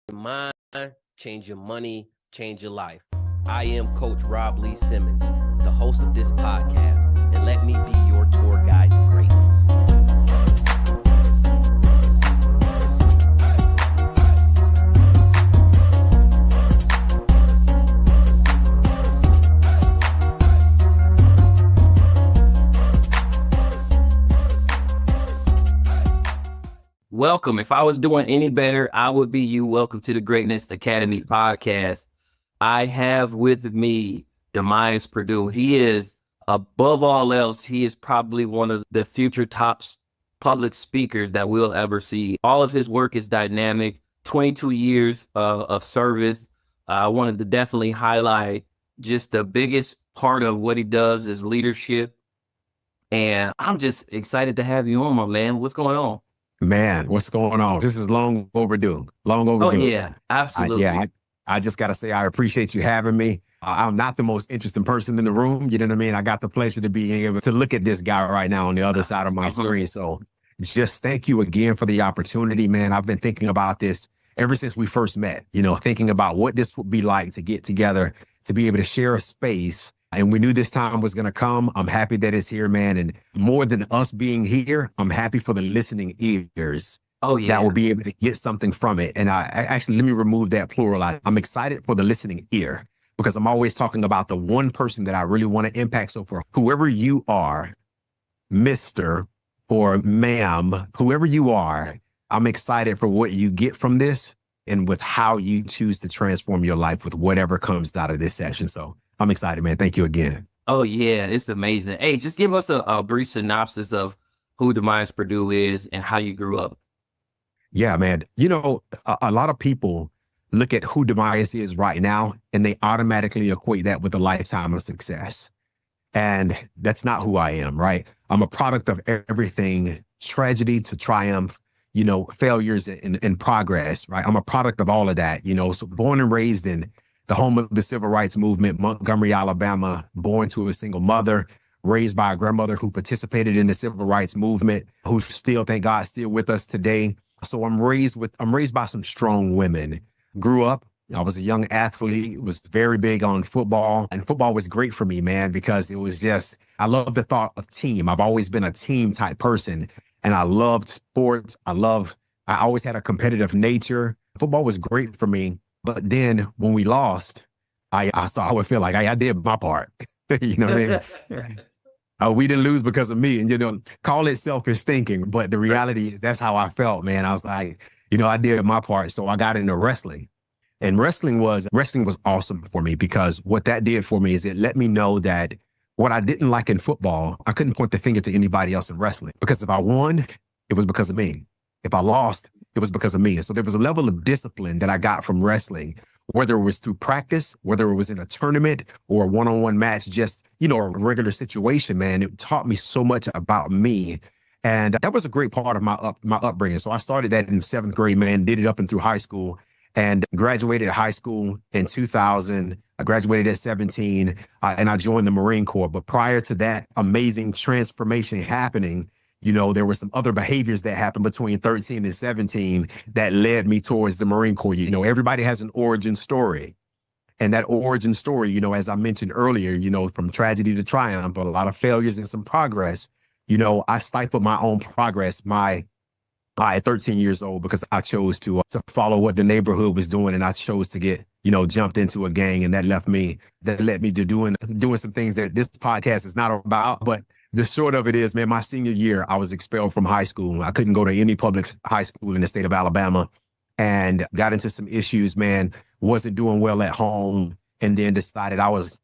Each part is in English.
your mind, change your money, change your life. I am Coach Rob Lee Simmons, the host of this podcast, and let me be your tour guide to greatness. Welcome. If I was doing any better, I would be you. Welcome to the Greatness Academy podcast. I have with me Dimyas Perdue. He is, above all else, he is probably one of the future top public speakers that we'll ever see. All of his work is dynamic, 22 years of service. I wanted to definitely highlight just the biggest part of what he does is leadership. And I'm just excited to have you on, my man. What's going on? Man, what's going on? This is long overdue. Long overdue. Oh, yeah, absolutely. I just got to say, I appreciate you having me. I'm not the most interesting person in the room. You know what I mean? I got the pleasure to be able to look at this guy right now on the other side of my screen. So just thank you again for the opportunity, man. I've been thinking about this ever since we first met, thinking about what this would be like to get together, to be able to share a space. And we knew this time was going to come. I'm happy that it's here, man. And more than us being here, I'm happy for the listening ears. Oh, yeah. That will be able to get something from it. And I actually, let me remove that plural. I'm excited for the listening ear because I'm always talking about the one person that I really want to impact. So for whoever you are, Mr. or ma'am, whoever you are, I'm excited for what you get from this and with how you choose to transform your life with whatever comes out of this session. So I'm excited, man. Thank you again. Oh, yeah. It's amazing. Hey, just give us a brief synopsis of who Dimyas Perdue is and how you grew up. Yeah, man. A lot of people look at who Dimyas is right now, and they automatically equate that with a lifetime of success. And that's not who I am, right? I'm a product of everything, tragedy to triumph, failures and progress, right? I'm a product of all of that, so born and raised in the home of the civil rights movement, Montgomery, Alabama, born to a single mother, raised by a grandmother who participated in the civil rights movement, who still, thank God, still with us today. So I'm raised by some strong women. Grew up, I was a young athlete, was very big on football, and football was great for me, man, because it was I love the thought of team. I've always been a team type person, and I loved sports. I always had a competitive nature. Football was great for me. But then when we lost, I would feel like I did my part. You know what I mean? We didn't lose because of me. And, call it selfish thinking. But the reality is that's how I felt, man. I was like, I did my part. So I got into wrestling. And wrestling was awesome for me because what that did for me is it let me know that what I didn't like in football, I couldn't point the finger to anybody else in wrestling. Because if I won, it was because of me. If I lost, it was because of me. And so there was a level of discipline that I got from wrestling, whether it was through practice, whether it was in a tournament or a one-on-one match, just, a regular situation, man. It taught me so much about me. And that was a great part of my upbringing. So I started that in 7th grade, man, did it up and through high school and graduated high school in 2000. I graduated at 17 and I joined the Marine Corps. But prior to that amazing transformation happening, there were some other behaviors that happened between 13 and 17 that led me towards the Marine Corps. Everybody has an origin story. And that origin story, as I mentioned earlier, from tragedy to triumph, a lot of failures and some progress, I stifled my own progress at 13 years old because I chose to follow what the neighborhood was doing. And I chose to get, jumped into a gang. And that led me to doing some things that this podcast is not about. But the short of it is, man, my senior year, I was expelled from high school. I couldn't go to any public high school in the state of Alabama and got into some issues, man, wasn't doing well at home, and then decided I was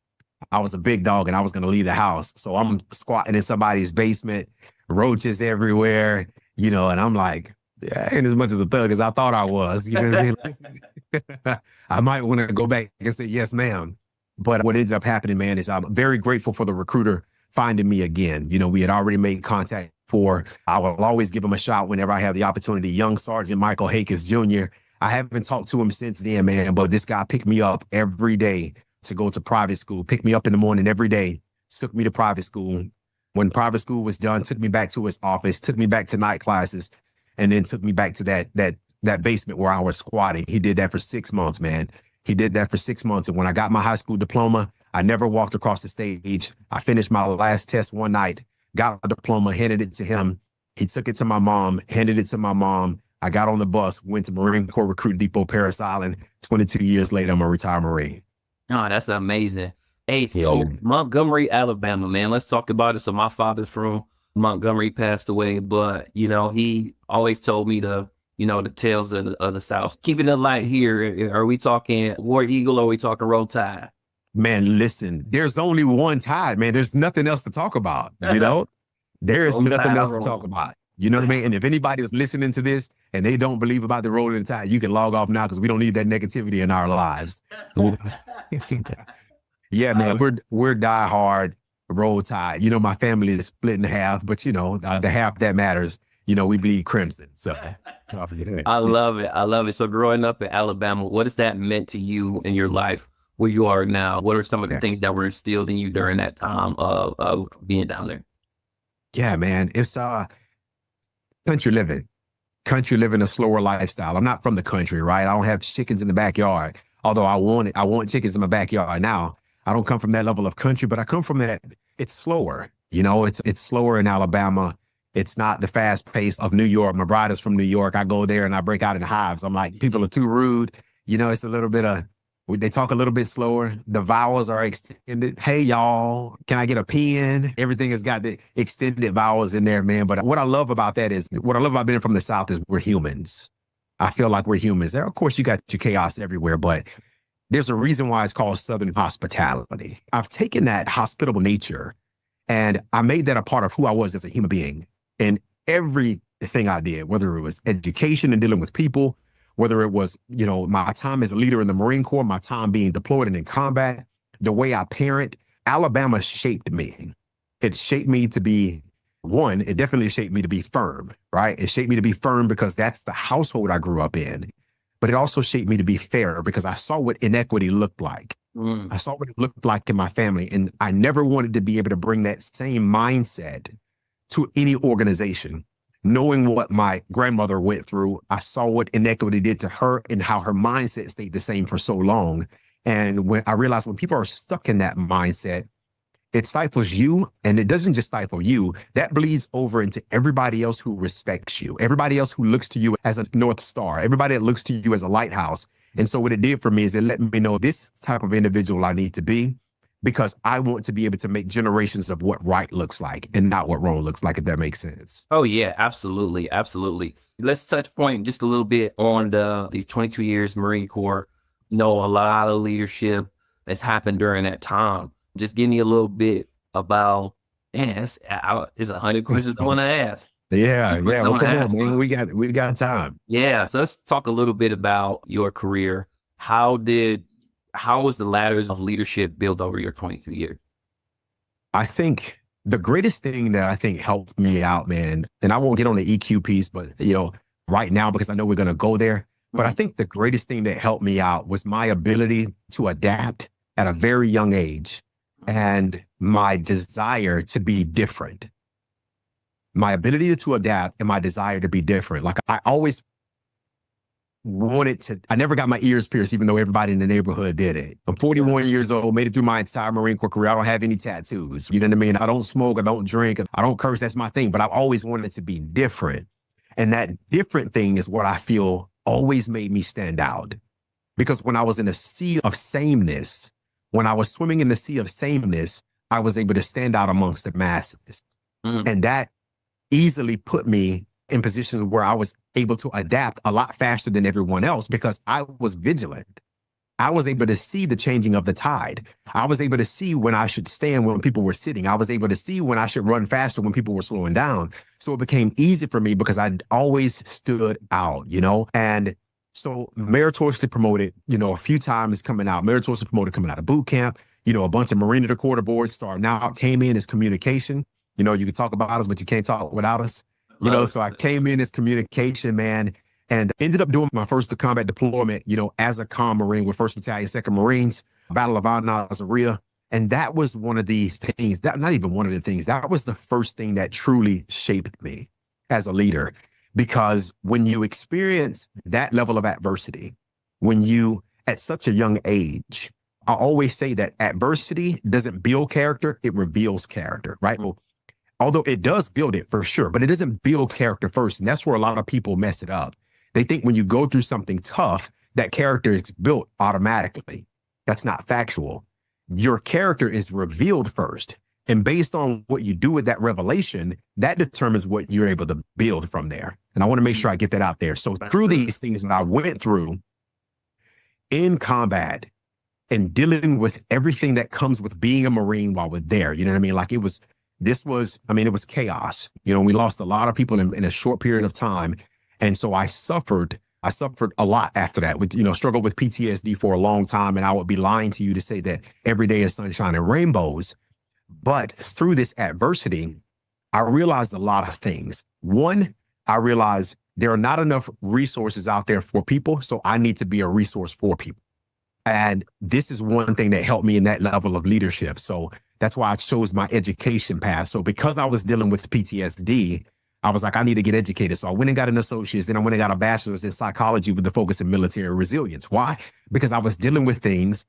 a big dog and I was going to leave the house. So I'm squatting in somebody's basement, roaches everywhere, and I'm like, yeah, I ain't as much as a thug as I thought I was. You know what I mean? I might want to go back and say, yes, ma'am. But what ended up happening, man, is I'm very grateful for the recruiter finding me again. We had already made contact before. I will always give him a shot whenever I have the opportunity. Young Sergeant Michael Hakes Jr. I haven't talked to him since then, man, but this guy picked me up every day to go to private school, picked me up in the morning every day, took me to private school. When private school was done, took me back to his office, took me back to night classes, and then took me back to that that basement where I was squatting. He did that for 6 months, man. He did that for 6 months. And when I got my high school diploma, I never walked across the stage. I finished my last test one night, got a diploma, handed it to him. He took it to my mom, handed it to my mom. I got on the bus, went to Marine Corps Recruit Depot, Paris Island. 22 years later, I'm a retired Marine. Oh, that's amazing. Hey, so Yeah. Montgomery, Alabama, man, let's talk about it. So my father's from Montgomery, passed away, but, he always told me the tales of the South. Keeping it light here. Are we talking War Eagle or are we talking Roll Tide? Man, listen, there's only one Tide, man. There's nothing else to talk about, There is nothing else to talk about. You know what I mean? And if anybody is listening to this and they don't believe about the rolling tide, you can log off now because we don't need that negativity in our lives. Yeah, man, we're diehard Roll Tide. My family is split in half, but the half that matters, we bleed crimson. So I love it. I love it. So growing up in Alabama, what has that meant to you in your life where you are now? What are some of the things that were instilled in you during that time of being down there? Yeah, man, it's country living a slower lifestyle. I'm not from the country, right? I don't have chickens in the backyard, although I want chickens in my backyard now. I don't come from that level of country, but I come from that. It's slower, it's slower in Alabama. It's not the fast pace of New York. My bride is from New York. I go there and I break out in hives. I'm like, people are too rude. It's a little bit of, they talk a little bit slower. The vowels are extended. Hey, y'all, can I get a pen? Everything has got the extended vowels in there, man. But what I love about being from the South is we're humans. I feel like we're humans. There, of course, you got your chaos everywhere, but there's a reason why it's called Southern hospitality. I've taken that hospitable nature and I made that a part of who I was as a human being. And everything I did, whether it was education and dealing with people, whether it was, my time as a leader in the Marine Corps, my time being deployed and in combat, the way I parent, Alabama shaped me. It shaped me to be, it definitely shaped me to be firm, right? It shaped me to be firm because that's the household I grew up in. But it also shaped me to be fair because I saw what inequity looked like. I saw what it looked like in my family. And I never wanted to be able to bring that same mindset to any organization. Knowing what my grandmother went through, I saw what inequity did to her and how her mindset stayed the same for so long. And when I realized when people are stuck in that mindset, it stifles you, and it doesn't just stifle you, that bleeds over into everybody else who respects you, everybody else who looks to you as a North Star, everybody that looks to you as a lighthouse. And so what it did for me is it let me know this type of individual I need to be, because I want to be able to make generations of what right looks like and not what wrong looks like, if that makes sense. Oh, yeah, absolutely. Absolutely. Let's touch point just a little bit on the 22 years Marine Corps. A lot of leadership has happened during that time. Just give me a little bit about, it's 100 questions I want to ask. Yeah. Well, come on, man. We got time. Yeah. So let's talk a little bit about your career. How was the ladders of leadership built over your 22 years? I think the greatest thing that I think helped me out, man, and I won't get on the EQ piece, but right now, because I know we're going to go there, but I think the greatest thing that helped me out was my ability to adapt at a very young age and my desire to be different. My ability to adapt and my desire to be different. Like I always I never got my ears pierced, even though everybody in the neighborhood did it. I'm 41 years old, made it through my entire Marine Corps career. I don't have any tattoos. You know what I mean? I don't smoke, I don't drink, I don't curse. That's my thing. But I've always wanted to be different. And that different thing is what I feel always made me stand out. Because when I was in a sea of sameness, when I was swimming in the sea of sameness, I was able to stand out amongst the masses. And that easily put me in positions where I was able to adapt a lot faster than everyone else because I was vigilant. I was able to see the changing of the tide. I was able to see when I should stand when people were sitting. I was able to see when I should run faster when people were slowing down. So it became easy for me because I always stood out, And so meritoriously promoted, a few times meritoriously promoted coming out of boot camp, a bunch of Marine to quarter boards starting out, came in as communication. You can talk about us, but you can't talk without us. So I came in as communication, man, and ended up doing my first combat deployment, as a comm Marine with 1st Battalion, 2nd Marines, Battle of Anazaria. And that was one of the things, that was the first thing that truly shaped me as a leader. Because when you experience that level of adversity, when you, at such a young age, I always say that adversity doesn't build character, it reveals character, right? Well, although it does build it for sure, but it doesn't build character first. And that's where a lot of people mess it up. They think when you go through something tough, that character is built automatically. That's not factual. Your character is revealed first. And based on what you do with that revelation, that determines what you're able to build from there. And I want to make sure I get that out there. So through these things that I went through in combat and dealing with everything that comes with being a Marine while we're there, you know what I mean? Like it was chaos. You know, we lost a lot of people in a short period of time. And so I suffered a lot after that, with, struggled with PTSD for a long time. And I would be lying to you to say that every day is sunshine and rainbows. But through this adversity, I realized a lot of things. One, I realized there are not enough resources out there for people. So I need to be a resource for people. And this is one thing that helped me in that level of leadership. So that's why I chose my education path. So because I was dealing with PTSD, I was like, I need to get educated. So I went and got an associate's, then I went and got a bachelor's in psychology with the focus in military resilience. Why? Because I was dealing with things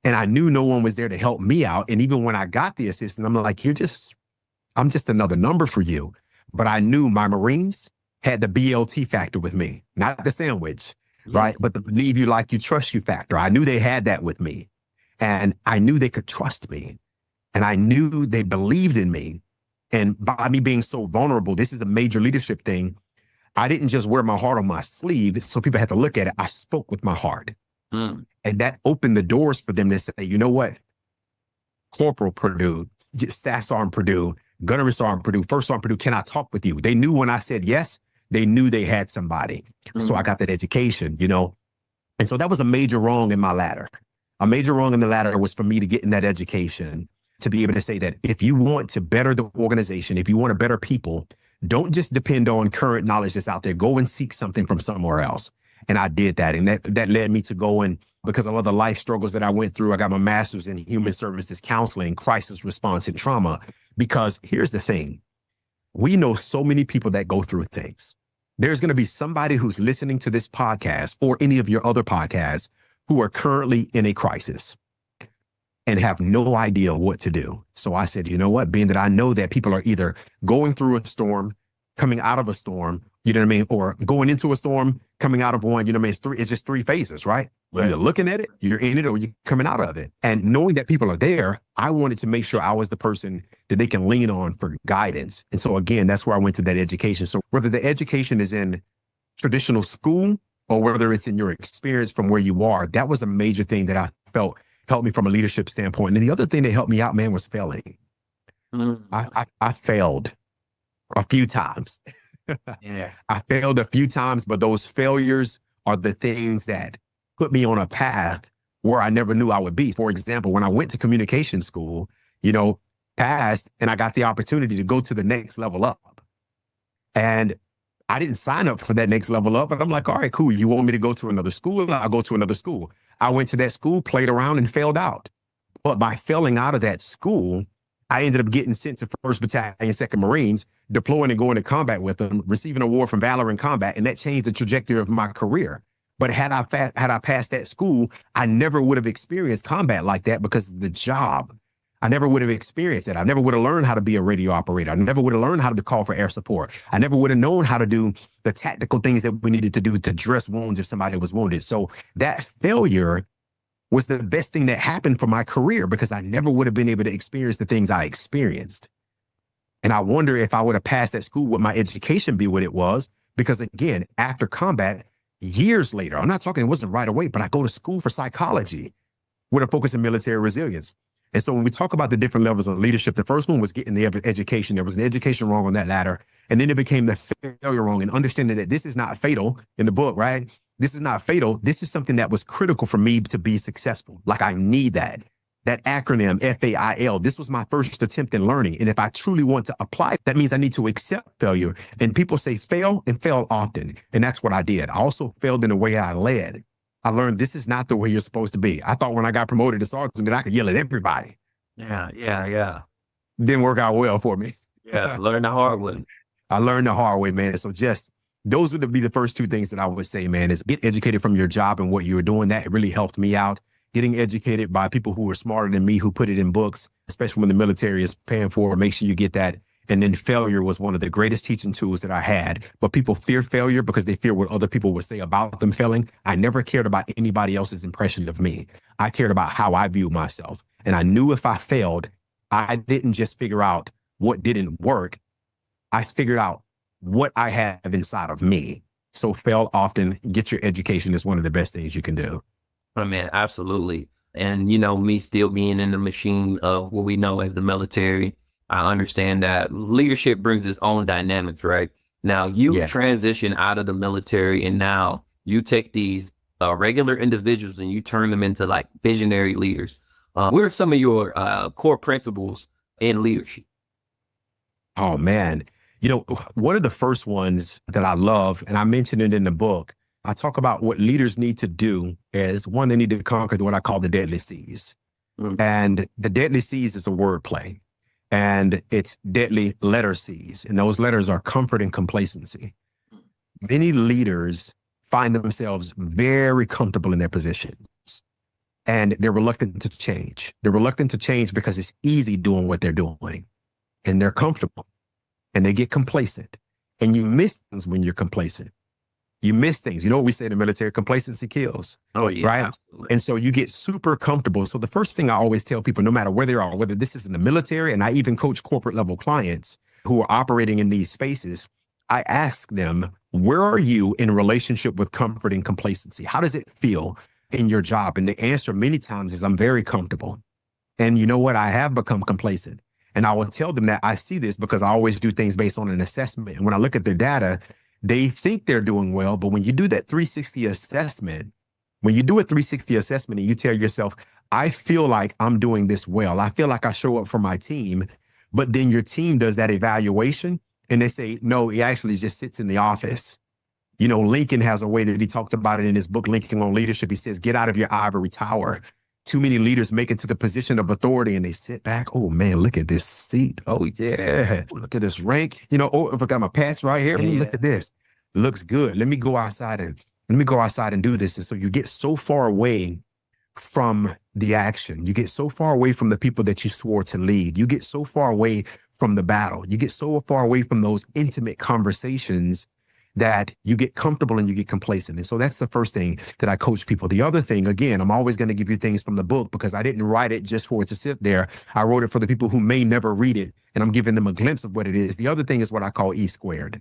and I knew no one was there to help me out. And even when I got the assistant, I'm like, I'm just another number for you. But I knew my Marines had the BLT factor with me, not the sandwich, right? But the believe you, like you, trust you factor. I knew they had that with me. And I knew they could trust me. And I knew they believed in me. And by me being so vulnerable, this is a major leadership thing. I didn't just wear my heart on my sleeve so people had to look at it. I spoke with my heart. And that opened the doors for them to say, you know what? Corporal Perdue, Staff Sergeant Perdue, Gunnery Sergeant Perdue, First Sergeant Perdue, can I talk with you? They knew when I said yes, they knew they had somebody. So I got that education, And so that was a major wrong in my ladder. A major wrong in the ladder was for me to get in that education, to be able to say that if you want to better the organization, if you want to better people, don't just depend on current knowledge that's out there. Go and seek something from somewhere else. And I did that. And that led me to go and, because of all the life struggles that I went through, I got my master's in human services counseling, crisis response, and trauma. Because here's the thing. We know so many people that go through things. There's going to be somebody who's listening to this podcast or any of your other podcasts who are currently in a crisis and have no idea what to do. So I said, you know what, being that I know that people are either going through a storm, coming out of a storm, you know what I mean? Or going into a storm, coming out of one, you know what I mean? It's just three phases, right? You're either looking at it, you're in it, or you're coming out of it. And knowing that people are there, I wanted to make sure I was the person that they can lean on for guidance. And so again, that's where I went to that education. So whether the education is in traditional school or whether it's in your experience from where you are, that was a major thing that I felt helped me from a leadership standpoint. And the other thing that helped me out, man, was failing. I failed a few times. I failed a few times, but those failures are the things that put me on a path where I never knew I would be. For example, when I went to communication school, passed, and I got the opportunity to go to the next level up. And I didn't sign up for that next level up, but I'm like, all right, cool. You want me to go to another school? I'll go to another school. I went to that school, played around, and failed out. But by failing out of that school, I ended up getting sent to 1st Battalion, 2nd Marines, deploying and going to combat with them, receiving an award from Valor in Combat, and that changed the trajectory of my career. But had I passed that school, I never would have experienced combat like that because of the job. I never would have experienced it. I never would have learned how to be a radio operator. I never would have learned how to call for air support. I never would have known how to do the tactical things that we needed to do to dress wounds if somebody was wounded. So that failure was the best thing that happened for my career because I never would have been able to experience the things I experienced. And I wonder if I would have passed that school, would my education be what it was? Because again, after combat, years later, I'm not talking, it wasn't right away, but I go to school for psychology with a focus in military resilience. And so when we talk about the different levels of leadership, the first one was getting the education. There was an education wrong on that ladder. And then it became the failure wrong and understanding that this is not fatal in the book, right? This is not fatal. This is something that was critical for me to be successful. Like I need that acronym, FAIL. This was my first attempt in learning. And if I truly want to apply, that means I need to accept failure. And people say fail and fail often. And that's what I did. I also failed in the way I led. I learned this is not the way you're supposed to be. I thought when I got promoted to sergeant that I could yell at everybody. Yeah. Didn't work out well for me. Yeah, learn the hard way. I learned the hard way, man. So just those would be the first two things that I would say, man, is get educated from your job and what you were doing. That really helped me out. Getting educated by people who are smarter than me, who put it in books, especially when the military is paying for it, make sure you get that. And then failure was one of the greatest teaching tools that I had. But people fear failure because they fear what other people would say about them failing. I never cared about anybody else's impression of me. I cared about how I viewed myself. And I knew if I failed, I didn't just figure out what didn't work. I figured out what I have inside of me. So fail often, get your education is one of the best things you can do. Oh, man, absolutely. And, you know, me still being in the machine of what we know as the military, I understand that leadership brings its own dynamics, right? Now you transition out of the military and now you take these regular individuals and you turn them into like visionary leaders. What are some of your core principles in leadership? Oh, man. You know, one of the first ones that I love, and I mentioned it in the book, I talk about what leaders need to do is, one, they need to conquer what I call the deadly C's. And the deadly C's is a word play. And it's deadly letter C's. And those letters are comfort and complacency. Many leaders find themselves very comfortable in their positions. And they're reluctant to change. They're reluctant to change because it's easy doing what they're doing. And they're comfortable. And they get complacent. And you miss things when you're complacent. You miss things. You know what we say in the military? Complacency kills. Oh, yeah. Right? Absolutely. And so you get super comfortable. So the first thing I always tell people, no matter where they are, whether this is in the military, and I even coach corporate level clients who are operating in these spaces, I ask them, where are you in relationship with comfort and complacency? How does it feel in your job? And the answer many times is, I'm very comfortable. And you know what? I have become complacent. And I will tell them that I see this because I always do things based on an assessment. And when I look at their data, they think they're doing well. But when you do that 360 assessment, when you do a 360 assessment and you tell yourself, I feel like I'm doing this well. I feel like I show up for my team. But then your team does that evaluation and they say, no, he actually just sits in the office. You know, Lincoln has a way that he talked about it in his book, Lincoln on Leadership. He says, get out of your ivory tower. Too many leaders make it to the position of authority and they sit back. Oh, man, look at this seat. Oh, yeah. Look at this rank. You know, oh, if I got my pass right here, look at this. Looks good. Let me go outside and do this. And so you get so far away from the action. You get so far away from the people that you swore to lead. You get so far away from the battle. You get so far away from those intimate conversations that you get comfortable and you get complacent. And so that's the first thing that I coach people. The other thing, again, I'm always going to give you things from the book because I didn't write it just for it to sit there. I wrote it for the people who may never read it, and I'm giving them a glimpse of what it is. The other thing is what I call E squared.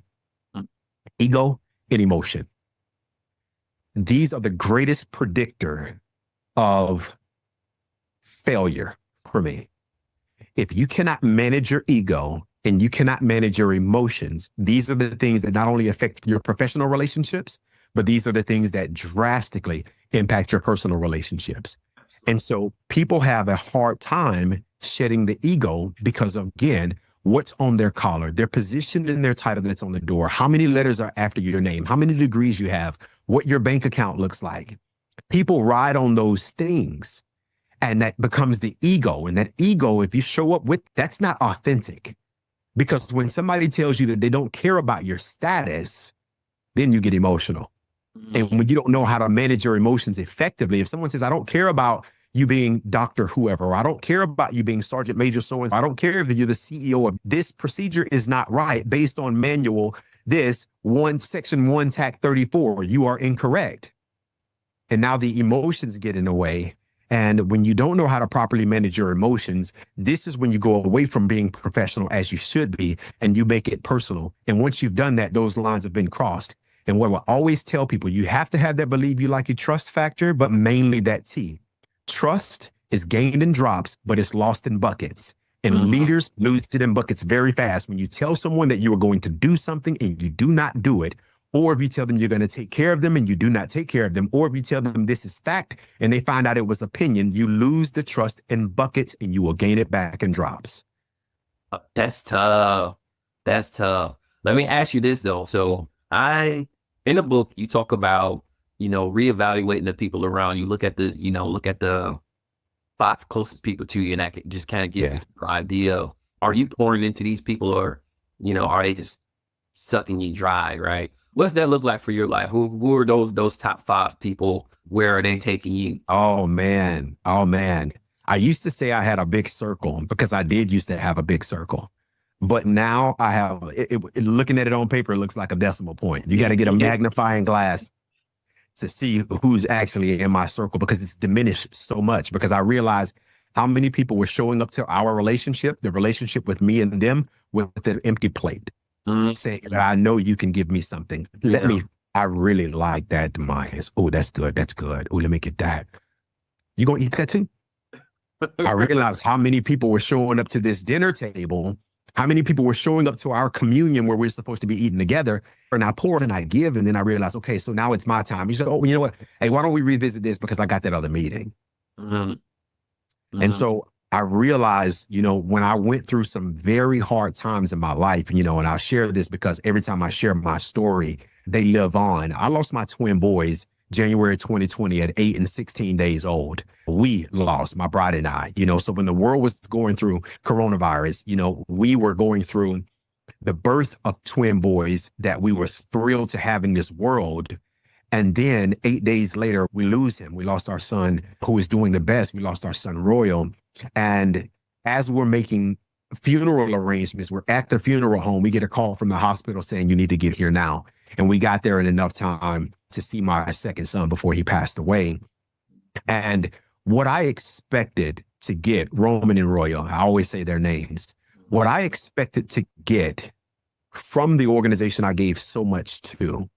Ego and emotion. These are the greatest predictor of failure for me. If you cannot manage your ego and you cannot manage your emotions, these are the things that not only affect your professional relationships, but these are the things that drastically impact your personal relationships. And so people have a hard time shedding the ego because of, again, what's on their collar, their position in their title that's on the door, how many letters are after your name, how many degrees you have, what your bank account looks like. People ride on those things and that becomes the ego. And that ego, if you show up with, that's not authentic. Because when somebody tells you that they don't care about your status, then you get emotional. And when you don't know how to manage your emotions effectively, if someone says, I don't care about you being Dr. whoever, or I don't care about you being Sergeant Major so-and-so, I don't care if you're the CEO of this procedure is not right based on manual, this section 1 TAC 34, you are incorrect. And now the emotions get in the way. And when you don't know how to properly manage your emotions, this is when you go away from being professional as you should be, and you make it personal. And once you've done that, those lines have been crossed. And what I always tell people, you have to have that believe you like you trust factor, but mainly that T. Trust is gained in drops, but it's lost in buckets. And leaders lose it in buckets very fast. When you tell someone that you are going to do something and you do not do it, or if you tell them you're going to take care of them and you do not take care of them, or if you tell them this is fact and they find out it was opinion, you lose the trust in buckets and you will gain it back in drops. That's tough. That's tough. Let me ask you this though. So in the book, you talk about, reevaluating the people around you. Look at the 5 closest people to you, and that can just kind of give you an idea. Are you pouring into these people, or, are they just sucking you dry, right? What's that look like for your life? Who are those top five people? Where are they taking you? Oh man. Oh man. I used to say I had a big circle because I did used to have a big circle. But now I have looking at it on paper, it looks like a decimal point. You got to get a magnifying glass to see who's actually in my circle because it's diminished so much because I realized how many people were showing up to our relationship, the relationship with me and them with an empty plate, saying that I know you can give me something. I really like that, Dimyas. Oh, that's good. That's good. Oh, let me get that. You gonna eat that too? I realized how many people were showing up to this dinner table, how many people were showing up to our communion where we're supposed to be eating together. And I pour and I give. And then I realized, okay, so now it's my time. You said, oh, you know what? Hey, why don't we revisit this? Because I got that other meeting. And so I realized, when I went through some very hard times in my life, and I'll share this because every time I share my story, they live on. I lost my twin boys January 2020 at 8 and 16 days old. We lost, my bride and I, so when the world was going through coronavirus, we were going through the birth of twin boys that we were thrilled to have in this world. And then 8 days later, we lose him. We lost our son who is doing the best. We lost our son, Royal. And as we're making funeral arrangements, we're at the funeral home, we get a call from the hospital saying, you need to get here now. And we got there in enough time to see my second son before he passed away. And what I expected to get, Roman and Royal, I always say their names, what I expected to get from the organization I gave so much to,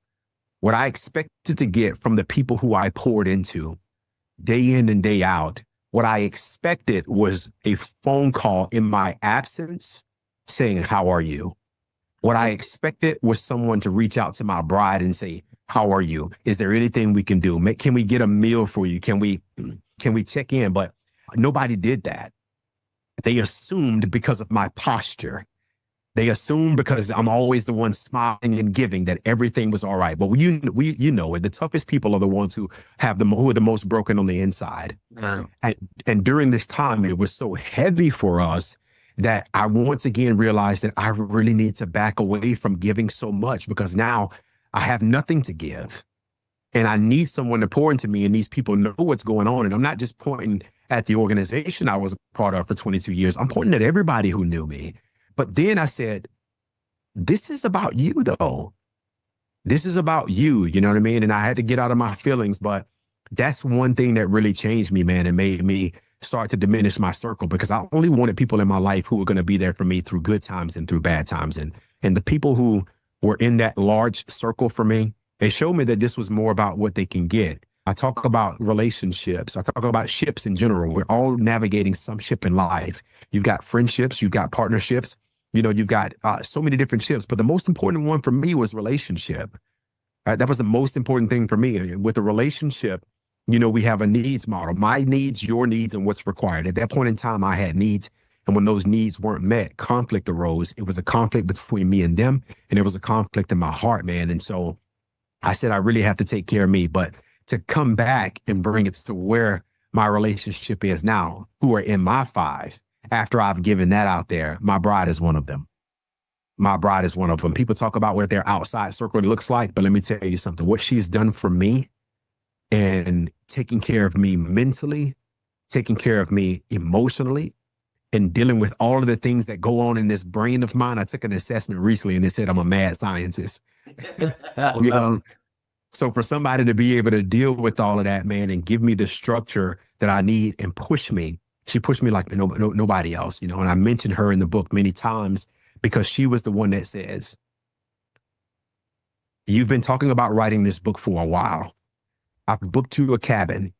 what I expected to get from the people who I poured into day in and day out, what I expected was a phone call in my absence saying, how are you? What I expected was someone to reach out to my bride and say, how are you? Is there anything we can do? Can we get a meal for you? Can we check in? But nobody did that. They assumed because of my posture. They assumed because I'm always the one smiling and giving that everything was all right. But the toughest people are the ones who who are the most broken on the inside. Yeah. And during this time, it was so heavy for us that I once again realized that I really need to back away from giving so much because now I have nothing to give. And I need someone to pour into me, and these people know what's going on. And I'm not just pointing at the organization I was a part of for 22 years. I'm pointing at everybody who knew me. But then I said, this is about you, though. This is about you. You know what I mean? And I had to get out of my feelings. But that's one thing that really changed me, man, and made me start to diminish my circle because I only wanted people in my life who were going to be there for me through good times and through bad times. And the people who were in that large circle for me, they showed me that this was more about what they can get. I talk about relationships. I talk about ships in general. We're all navigating some ship in life. You've got friendships, you've got partnerships, you've got so many different ships. But the most important one for me was relationship. Right? That was the most important thing for me. With a relationship, we have a needs model, my needs, your needs, and what's required. At that point in time, I had needs. And when those needs weren't met, conflict arose. It was a conflict between me and them. And it was a conflict in my heart, man. And so I said, I really have to take care of me. But to come back and bring it to where my relationship is now, who are in my five, after I've given that out there, my bride is one of them. My bride is one of them. People talk about what their outside circle looks like, but let me tell you something. What she's done for me and taking care of me mentally, taking care of me emotionally, and dealing with all of the things that go on in this brain of mine. I took an assessment recently and it said I'm a mad scientist. So for somebody to be able to deal with all of that, man, and give me the structure that I need and push me, she pushed me like nobody else, and I mentioned her in the book many times because she was the one that says, you've been talking about writing this book for a while. I've booked you a cabin.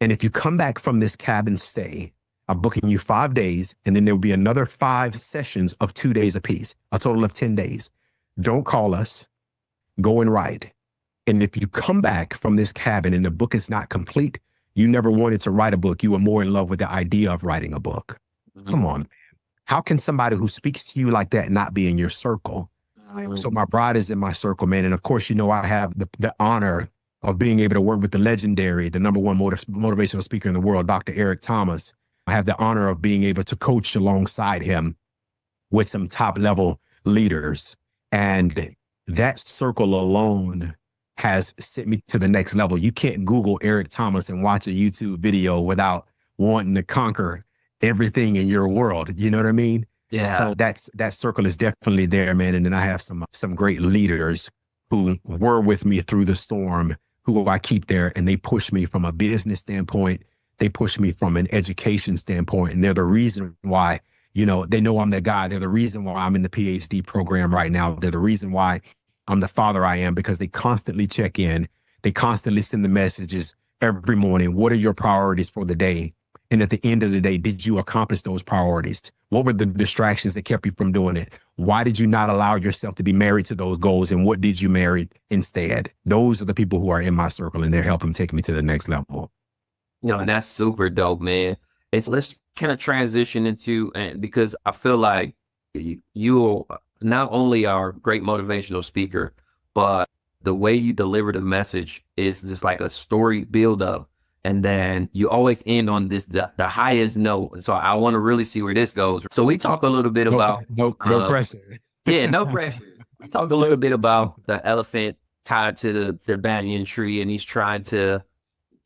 And if you come back from this cabin stay, I'm booking you 5 days, and then there will be another 5 sessions of 2 days apiece, a total of 10 days. Don't call us. Go and write. And if you come back from this cabin and the book is not complete, you never wanted to write a book. You were more in love with the idea of writing a book. Come on, man. How can somebody who speaks to you like that not be in your circle? So my bride is in my circle, man. And of course, I have the honor of being able to work with the legendary, the number one motivational speaker in the world, Dr. Eric Thomas. I have the honor of being able to coach alongside him with some top level leaders. And that circle alone has sent me to the next level. You can't Google Eric Thomas and watch a YouTube video without wanting to conquer everything in your world. You know what I mean? Yeah. So that circle is definitely there, man. And then I have some great leaders who were with me through the storm, who I keep there, and they push me from a business standpoint. They push me from an education standpoint, and they're the reason why, they know I'm that guy. They're the reason why I'm in the PhD program right now. They're the reason why I'm the father I am, because they constantly check in. They constantly send the messages every morning. What are your priorities for the day? And at the end of the day, did you accomplish those priorities? What were the distractions that kept you from doing it? Why did you not allow yourself to be married to those goals? And what did you marry instead? Those are the people who are in my circle, and they're helping take me to the next level. And that's super dope, man. Let's kind of transition into, and because I feel like you not only are a great motivational speaker, but the way you deliver the message is just like a story build up. And then you always end on the highest note. So I want to really see where this goes. So we talk a little bit about no pressure. Yeah, no pressure. We talk a little bit about the elephant tied to the banyan tree, and he's trying to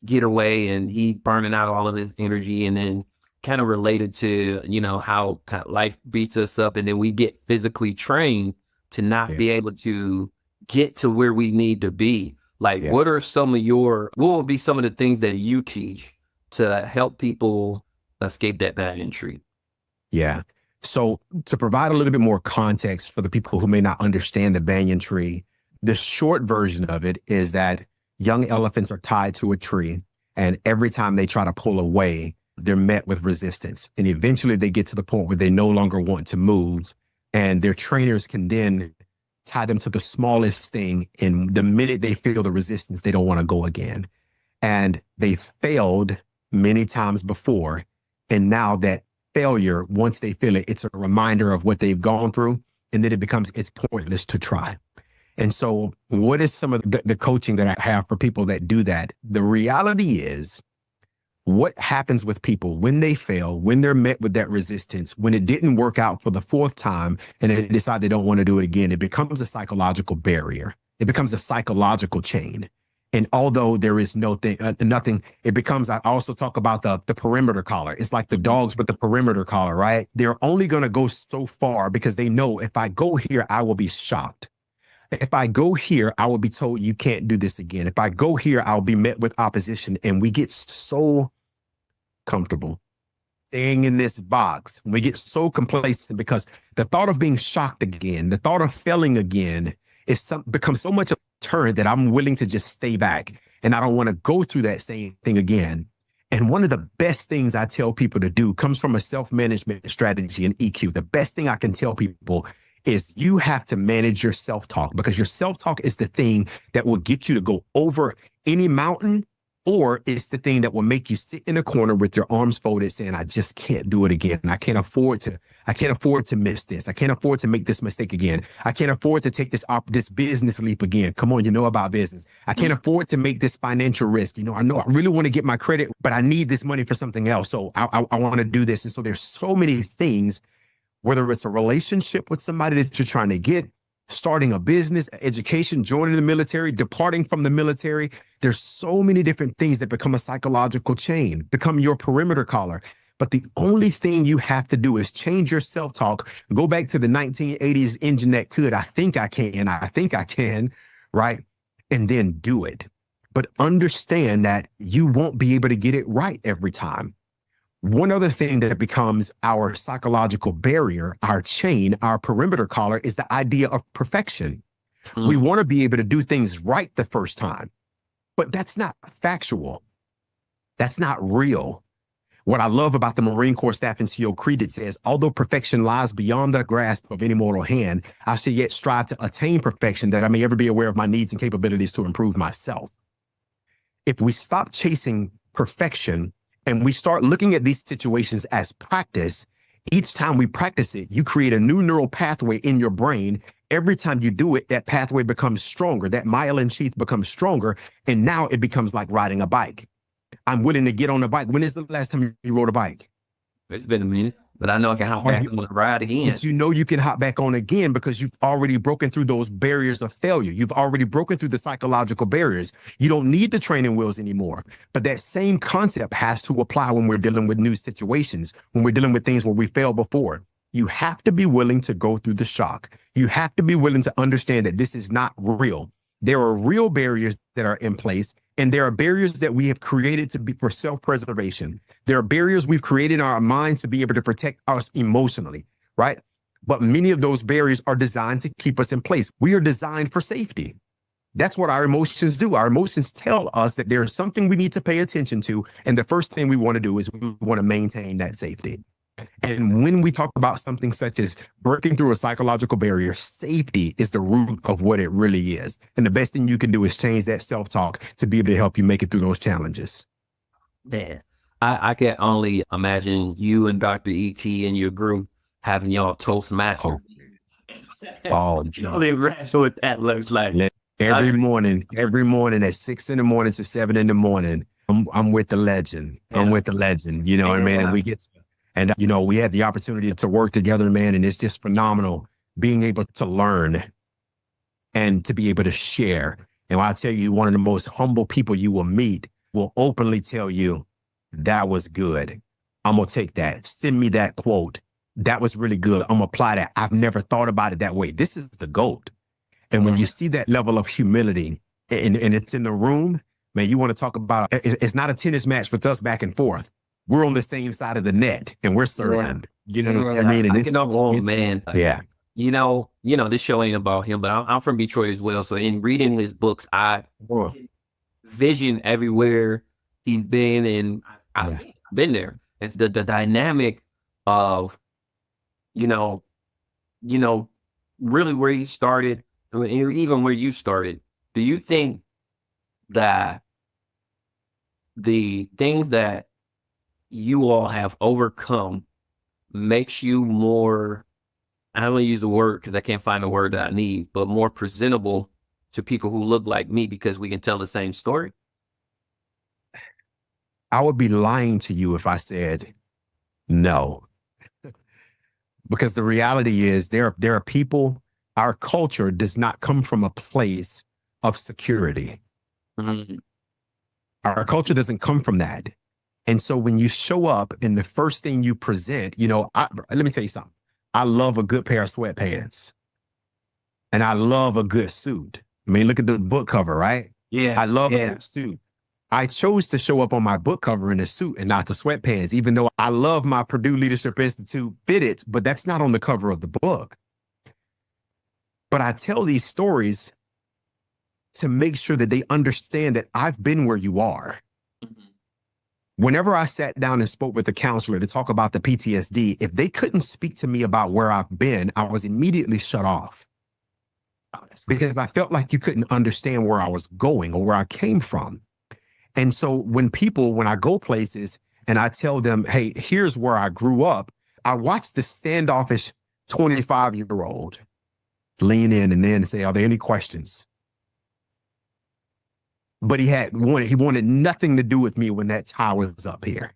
get away, and he's burning out all of his energy, and then kind of related to how kind of life beats us up, and then we get physically trained to not be able to get to where we need to be. Like, what would be some of the things that you teach to help people escape that banyan tree? Yeah. So to provide a little bit more context for the people who may not understand the banyan tree, the short version of it is that young elephants are tied to a tree, and every time they try to pull away, they're met with resistance. And eventually they get to the point where they no longer want to move, and their trainers can then tie them to the smallest thing. And the minute they feel the resistance, they don't want to go again. And they failed many times before. And now that failure, once they feel it, it's a reminder of what they've gone through. And then it's pointless to try. And so what is some of the coaching that I have for people that do that? The reality is, what happens with people when they fail, when they're met with that resistance, when it didn't work out for the fourth time and they decide they don't want to do it again, it becomes a psychological barrier. It becomes a psychological chain. And although there is nothing, it becomes, I also talk about the perimeter collar. It's like the dogs with the perimeter collar, right? They're only going to go so far because they know, if I go here, I will be shocked. If I go here, I will be told you can't do this again. If I go here, I'll be met with opposition. And we get so comfortable staying in this box. We get so complacent because the thought of being shocked again, the thought of failing again becomes so much of a deterrent that I'm willing to just stay back, and I don't want to go through that same thing again. And one of the best things I tell people to do comes from a self-management strategy and EQ. The best thing I can tell people is you have to manage your self-talk, because your self-talk is the thing that will get you to go over any mountain, or it's the thing that will make you sit in a corner with your arms folded saying, I just can't do it again. I can't afford to miss this. I can't afford to make this mistake again. I can't afford to take this business leap again. Come on, you know about business. I can't afford to make this financial risk. I know I really want to get my credit, but I need this money for something else. So I want to do this. And so there's so many things, whether it's a relationship with somebody that you're trying to get, starting a business, education, joining the military, departing from the military. There's so many different things that become a psychological chain, become your perimeter collar. But the only thing you have to do is change your self-talk, go back to the 1980s engine that could, I think I can, right? And then do it. But understand that you won't be able to get it right every time. One other thing that becomes our psychological barrier, our chain, our perimeter collar, is the idea of perfection. We want to be able to do things right the first time, but that's not factual. That's not real. What I love about the Marine Corps Staff and SEAL Creed, it says, although perfection lies beyond the grasp of any mortal hand, I shall yet strive to attain perfection, that I may ever be aware of my needs and capabilities to improve myself. If we stop chasing perfection and we start looking at these situations as practice, each time we practice it, you create a new neural pathway in your brain. Every time you do it, that pathway becomes stronger. That myelin sheath becomes stronger. And now it becomes like riding a bike. I'm willing to get on a bike. When is the last time you rode a bike? It's been a minute. but I know I can hop back on the ride again. But you know you can hop back on again because you've already broken through those barriers of failure. You've already broken through the psychological barriers. You don't need the training wheels anymore. But that same concept has to apply when we're dealing with new situations, when we're dealing with things where we failed before. You have to be willing to go through the shock. You have to be willing to understand that this is not real. There are real barriers that are in place, and there are barriers that we have created to be for self-preservation. There are barriers we've created in our minds to be able to protect us emotionally, right? But many of those barriers are designed to keep us in place. We are designed for safety. That's what our emotions do. Our emotions tell us that there's something we need to pay attention to. And the first thing we want to do is we want to maintain that safety. And when we talk about something such as breaking through a psychological barrier, safety is the root of what it really is. And the best thing you can do is change that self-talk to be able to help you make it through those challenges. Man, I can only imagine you and Dr. E.T. and your group having y'all Toastmaster. Oh, so what that looks like. Every morning at 6 a.m. to 7 a.m, I'm with the legend. Yeah. I'm with the legend. You know what I mean? And we get and you know, we had the opportunity to work together, man, and it's just phenomenal being able to learn and to be able to share. And I'll tell you, one of the most humble people you will meet will openly tell you, that was good. I'm going to take that. Send me that quote. That was really good. I'm going to apply that. I've never thought about it that way. This is the GOAT. And when you see that level of humility and it's in the room, man, you want to talk about, it's not a tennis match with us back and forth. We're on the same side of the net and we're serving. You know what I mean? And man. Yeah. You know, this show ain't about him, but I'm from Detroit as well. So in reading his books, I vision everywhere he's been, and I've been there. It's the dynamic of, really where he started, even where you started. Do you think that the things that you all have overcome makes you more, I don't want to use the word because I can't find the word that I need, but more presentable to people who look like me because we can tell the same story? I would be lying to you if I said no. Because the reality is there are people, our culture does not come from a place of security. Mm-hmm. Our culture doesn't come from that. And so when you show up and the first thing you present, let me tell you something. I love a good pair of sweatpants and I love a good suit. I mean, look at the book cover, right? Yeah. I love a good suit. I chose to show up on my book cover in a suit and not the sweatpants, even though I love my Purdue Leadership Institute fitted, but that's not on the cover of the book. But I tell these stories to make sure that they understand that I've been where you are. Mm-hmm. Whenever I sat down and spoke with a counselor to talk about the PTSD, if they couldn't speak to me about where I've been, I was immediately shut off. Because I felt like you couldn't understand where I was going or where I came from. And so when I go places and I tell them, hey, here's where I grew up, I watch the standoffish 25-year-old lean in and then say, are there any questions? But he wanted nothing to do with me when that tie was up here.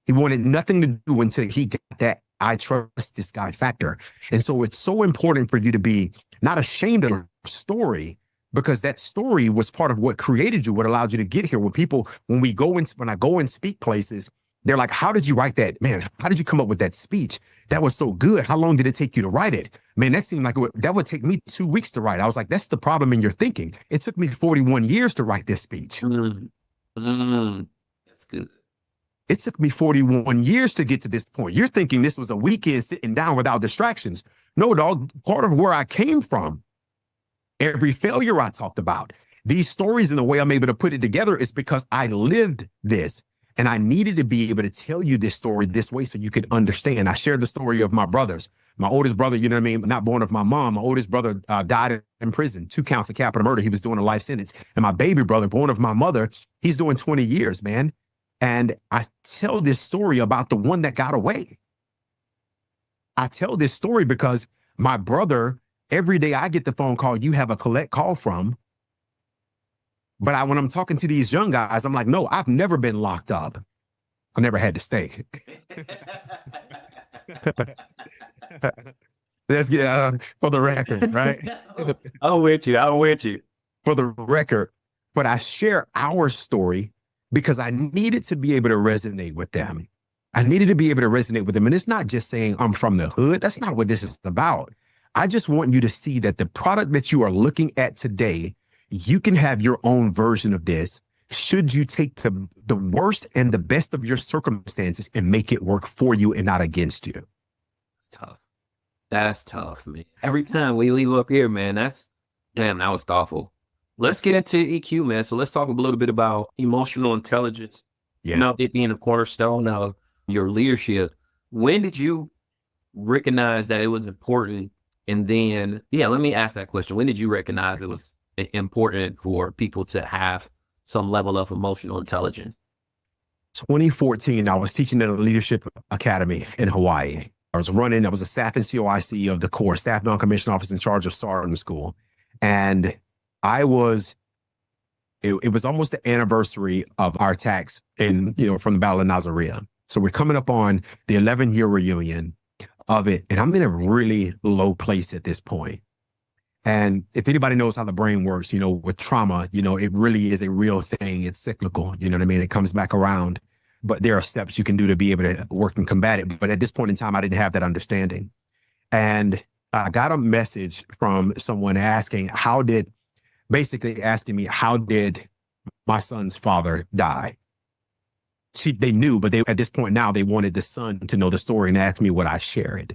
He wanted nothing to do until he got that I trust this guy factor. And so it's so important for you to be not ashamed of your story, because that story was part of what created you, what allowed you to get here. When I go and speak places, they're like, how did you write that? Man, how did you come up with that speech? That was so good. How long did it take you to write it? Man, that seemed like that would take me 2 weeks to write. I was like, that's the problem in your thinking. It took me 41 years to write this speech. That's good. It took me 41 years to get to this point. You're thinking this was a weekend sitting down without distractions. No, dog, part of where I came from, every failure I talked about, these stories and the way I'm able to put it together is because I lived this. And I needed to be able to tell you this story this way so you could understand. I shared the story of my brothers. My oldest brother, you know what I mean, not born of my mom. My oldest brother died in prison, 2 counts of capital murder. He was doing a life sentence. And my baby brother, born of my mother, he's doing 20 years, man. And I tell this story about the one that got away. I tell this story because my brother, every day I get the phone call, you have a collect call from. But when I'm talking to these young guys, I'm like, no, I've never been locked up. I never had to stay. Let's get for the record, right? I'm with you. I'm with you. For the record, but I share our story because I needed to be able to resonate with them. I needed to be able to resonate with them. And it's not just saying I'm from the hood. That's not what this is about. I just want you to see that the product that you are looking at today, you can have your own version of this. Should you take the worst and the best of your circumstances and make it work for you and not against you? It's tough. That's tough, man. Every time we leave up here, man, that was thoughtful. Let's get into EQ, man. So let's talk a little bit about emotional intelligence. Yeah. You know, it being a cornerstone of your leadership. When did you recognize that it was important? And then, let me ask that question. When did you recognize it was important for people to have some level of emotional intelligence? 2014, I was teaching at a leadership academy in Hawaii. I was a staff and COIC of the Corps, staff non-commissioned officer in charge of sergeant school. And it was almost the anniversary of our attacks from the Battle of Nasiriyah. So we're coming up on the 11-year reunion of it. And I'm in a really low place at this point. And if anybody knows how the brain works, with trauma, it really is a real thing. It's cyclical. You know what I mean? It comes back around. But there are steps you can do to be able to work and combat it. But at this point in time, I didn't have that understanding. And I got a message from someone basically asking me, how did my son's father die? They knew, but at this point now, they wanted the son to know the story and ask me would I share it.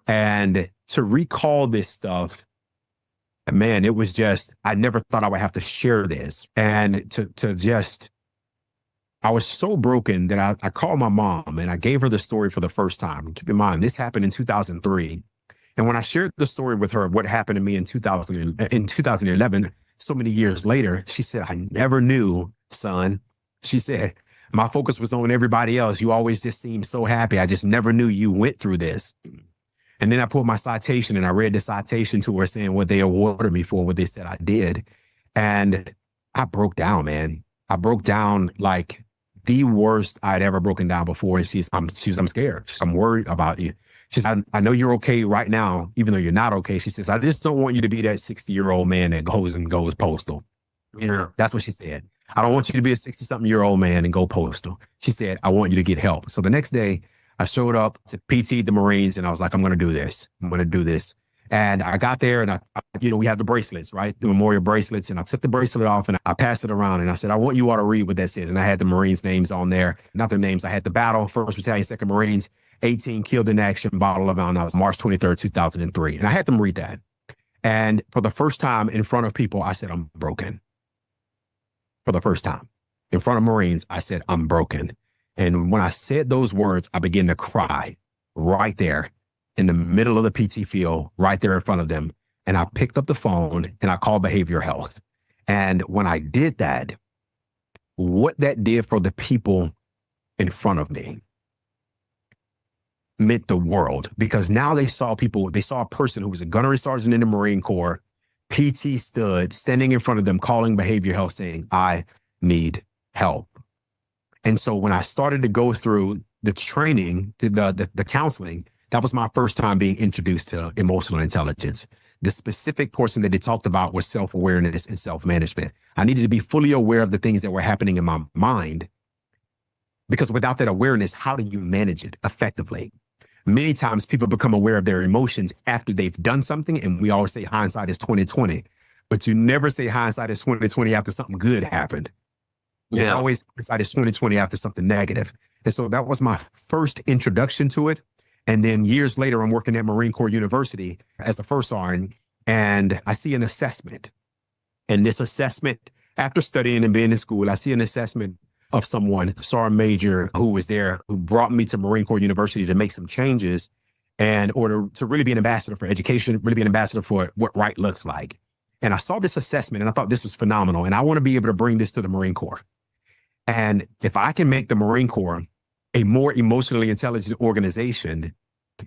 And to recall this stuff, man, it was just, I never thought I would have to share this. And I was so broken that I called my mom and I gave her the story for the first time. Keep in mind, this happened in 2003. And when I shared the story with her, what happened to me in 2011, so many years later, she said, I never knew, son. She said, my focus was on everybody else. You always just seemed so happy. I just never knew you went through this. And then I pulled my citation and I read the citation to her saying what they awarded me for, what they said I did. And I broke down, man. I broke down like the worst I'd ever broken down before. And I'm scared. I'm worried about you. She says, I know you're okay right now, even though you're not okay. She says, I just don't want you to be that 60-year-old man that goes postal. That's what she said. I don't want you to be a 60-something-year-old man and go postal. She said, I want you to get help. So the next day I showed up to PT the Marines and I was like, I'm going to do this. And I got there and we had the bracelets, right? The memorial bracelets. And I took the bracelet off and I passed it around and I said, I want you all to read what that says. And I had the Marines names on there, not their names. I had the battle, 1st Battalion, 2nd Marines, 18 killed in action, Battle of Valnaz, March 23rd, 2003. And I had them read that. And for the first time in front of people, I said, I'm broken. For the first time in front of Marines, I said, I'm broken. And when I said those words, I began to cry right there in the middle of the PT field, right there in front of them. And I picked up the phone and I called behavioral health. And when I did that, what that did for the people in front of me meant the world, because now they saw a person who was a gunnery sergeant in the Marine Corps, PT standing in front of them, calling behavioral health, saying, I need help. And so when I started to go through the training, the counseling, that was my first time being introduced to emotional intelligence. The specific portion that they talked about was self-awareness and self-management. I needed to be fully aware of the things that were happening in my mind, because without that awareness, how do you manage it effectively? Many times people become aware of their emotions after they've done something. And we always say hindsight is 20/20, but you never say hindsight is 20/20 after something good happened. Yeah. It's always hindsight is 20/20 after something negative. And so that was my first introduction to it. And then years later, I'm working at Marine Corps University as a first sergeant, and I see an assessment. And this assessment, after studying and being in school, I see an assessment of someone, Sergeant Major, who was there, who brought me to Marine Corps University to make some changes and order to really be an ambassador for education, really be an ambassador for what right looks like. And I saw this assessment and I thought this was phenomenal. And I want to be able to bring this to the Marine Corps. And if I can make the Marine Corps a more emotionally intelligent organization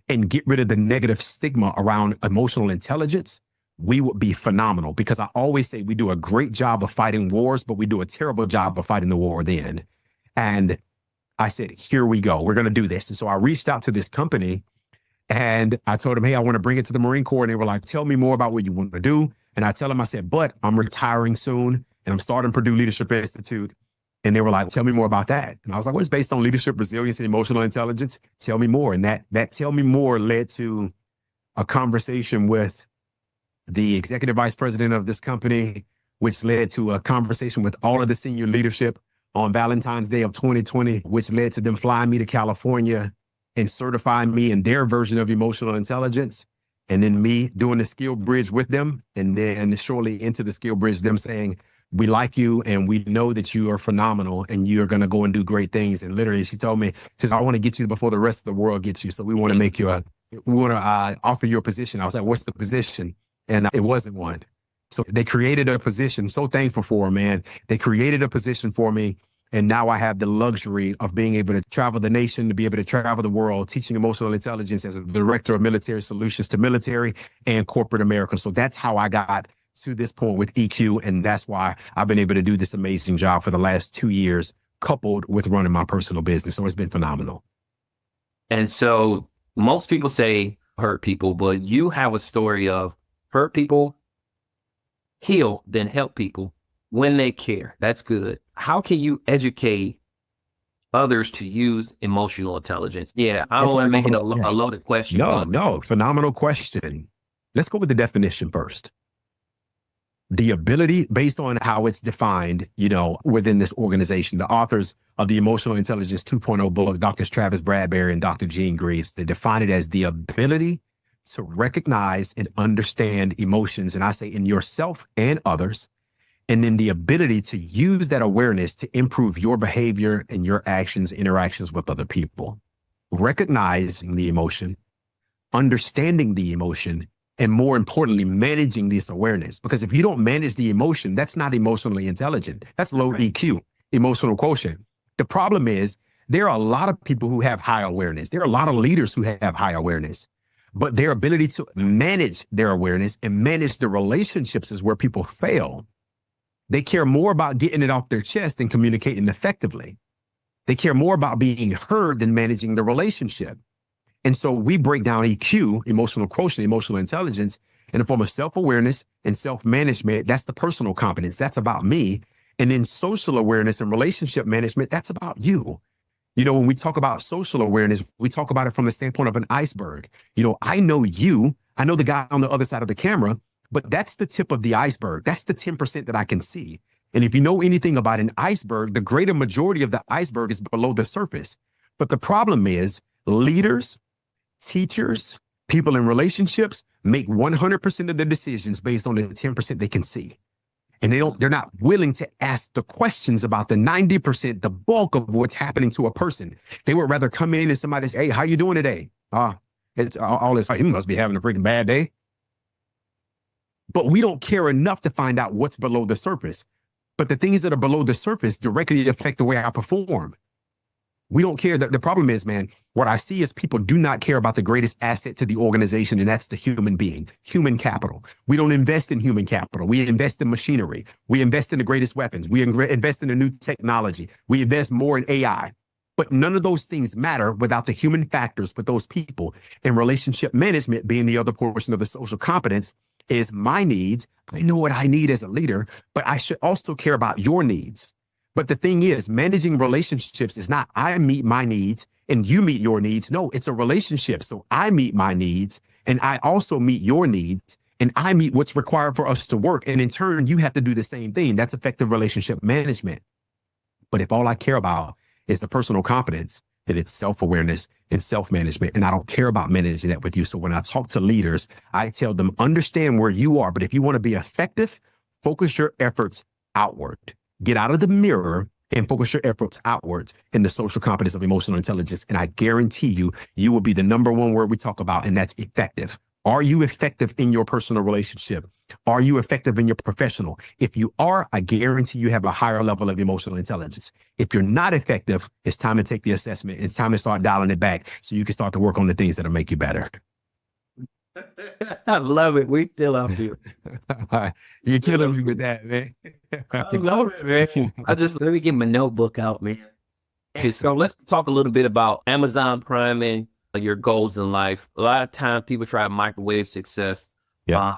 and get rid of the negative stigma around emotional intelligence, we would be phenomenal. Because I always say we do a great job of fighting wars, but we do a terrible job of fighting the war then. And I said, here we go. We're going to do this. And so I reached out to this company And I told them, hey, I want to bring it to the Marine Corps. And they were like, tell me more about what you want to do. And I tell them, I said, but I'm retiring soon and I'm starting Purdue Leadership Institute. And they were like, tell me more about that. And I was like, well, it's based on leadership, resilience, and emotional intelligence. Tell me more. And that tell me more led to a conversation with the executive vice president of this company, which led to a conversation with all of the senior leadership on Valentine's Day of 2020, which led to them flying me to California and certifying me in their version of emotional intelligence. And then me doing the skill bridge with them. And then shortly into the skill bridge, them saying, we like you and we know that you are phenomenal and you're going to go and do great things. And literally she told me, she says, I want to get you before the rest of the world gets you. So we want to make you we want to offer you a position. I was like, what's the position? And it wasn't one. So they created a position. So thankful for them, man. They created a position for me. And now I have the luxury of being able to travel the nation, to be able to travel the world, teaching emotional intelligence as a director of military solutions to military and corporate America. So that's how I got to this point with EQ. And that's why I've been able to do this amazing job for the last 2 years, coupled with running my personal business. So it's been phenomenal. And so most people say hurt people, but you have a story of hurt people, heal, then help people when they care. That's good. How can you educate others to use emotional intelligence? Yeah, I don't want to make it a loaded question. No, phenomenal question. Let's go with the definition first. The ability, based on how it's defined, within this organization, the authors of the Emotional Intelligence 2.0 book, Drs. Travis Bradbury and Dr. Gene Greaves, they define it as the ability to recognize and understand emotions, and I say in yourself and others, and then the ability to use that awareness to improve your behavior and your actions, interactions with other people. Recognizing the emotion, understanding the emotion, and more importantly, managing this awareness. Because if you don't manage the emotion, that's not emotionally intelligent. That's low EQ, emotional quotient. The problem is there are a lot of people who have high awareness. There are a lot of leaders who have high awareness, but their ability to manage their awareness and manage the relationships is where people fail. They care more about getting it off their chest than communicating effectively. They care more about being heard than managing the relationship. And so we break down EQ, emotional quotient, emotional intelligence, in the form of self-awareness and self-management. That's the personal competence. That's about me. And then social awareness and relationship management, that's about you. When we talk about social awareness, we talk about it from the standpoint of an iceberg. I know you, I know the guy on the other side of the camera, but that's the tip of the iceberg. That's the 10% that I can see. And if you know anything about an iceberg, the greater majority of the iceberg is below the surface. But the problem is leaders, teachers, people in relationships make 100% of their decisions based on the 10% they can see. And they're not willing to ask the questions about the 90%, the bulk of what's happening to a person. They would rather come in and somebody say, hey, how you doing today? It's all this, he must be having a freaking bad day. But we don't care enough to find out what's below the surface. But the things that are below the surface directly affect the way I perform. We don't care. The problem is, man, what I see is people do not care about the greatest asset to the organization, and that's the human being, human capital. We don't invest in human capital. We invest in machinery. We invest in the greatest weapons. We invest in the new technology. We invest more in AI. But none of those things matter without the human factors with those people. And relationship management being the other portion of the social competence is my needs. I know what I need as a leader, but I should also care about your needs. But the thing is, managing relationships is not I meet my needs and you meet your needs. No, it's a relationship. So I meet my needs and I also meet your needs and I meet what's required for us to work. And in turn, you have to do the same thing. That's effective relationship management. But if all I care about is the personal competence, then it's self-awareness and self-management. And I don't care about managing that with you. So when I talk to leaders, I tell them, understand where you are. But if you want to be effective, focus your efforts outward. Get out of the mirror and focus your efforts outwards in the social competence of emotional intelligence. And I guarantee you, you will be the number one word we talk about, and that's effective. Are you effective in your personal relationship? Are you effective in your professional? If you are, I guarantee you have a higher level of emotional intelligence. If you're not effective, it's time to take the assessment. It's time to start dialing it back so you can start to work on the things that'll make you better. I love it. We still out here. You're killing me with that, man. I love it, man. Let me get my notebook out, man. Okay, so let's talk a little bit about Amazon Prime and your goals in life. A lot of times people try to microwave success. Yeah.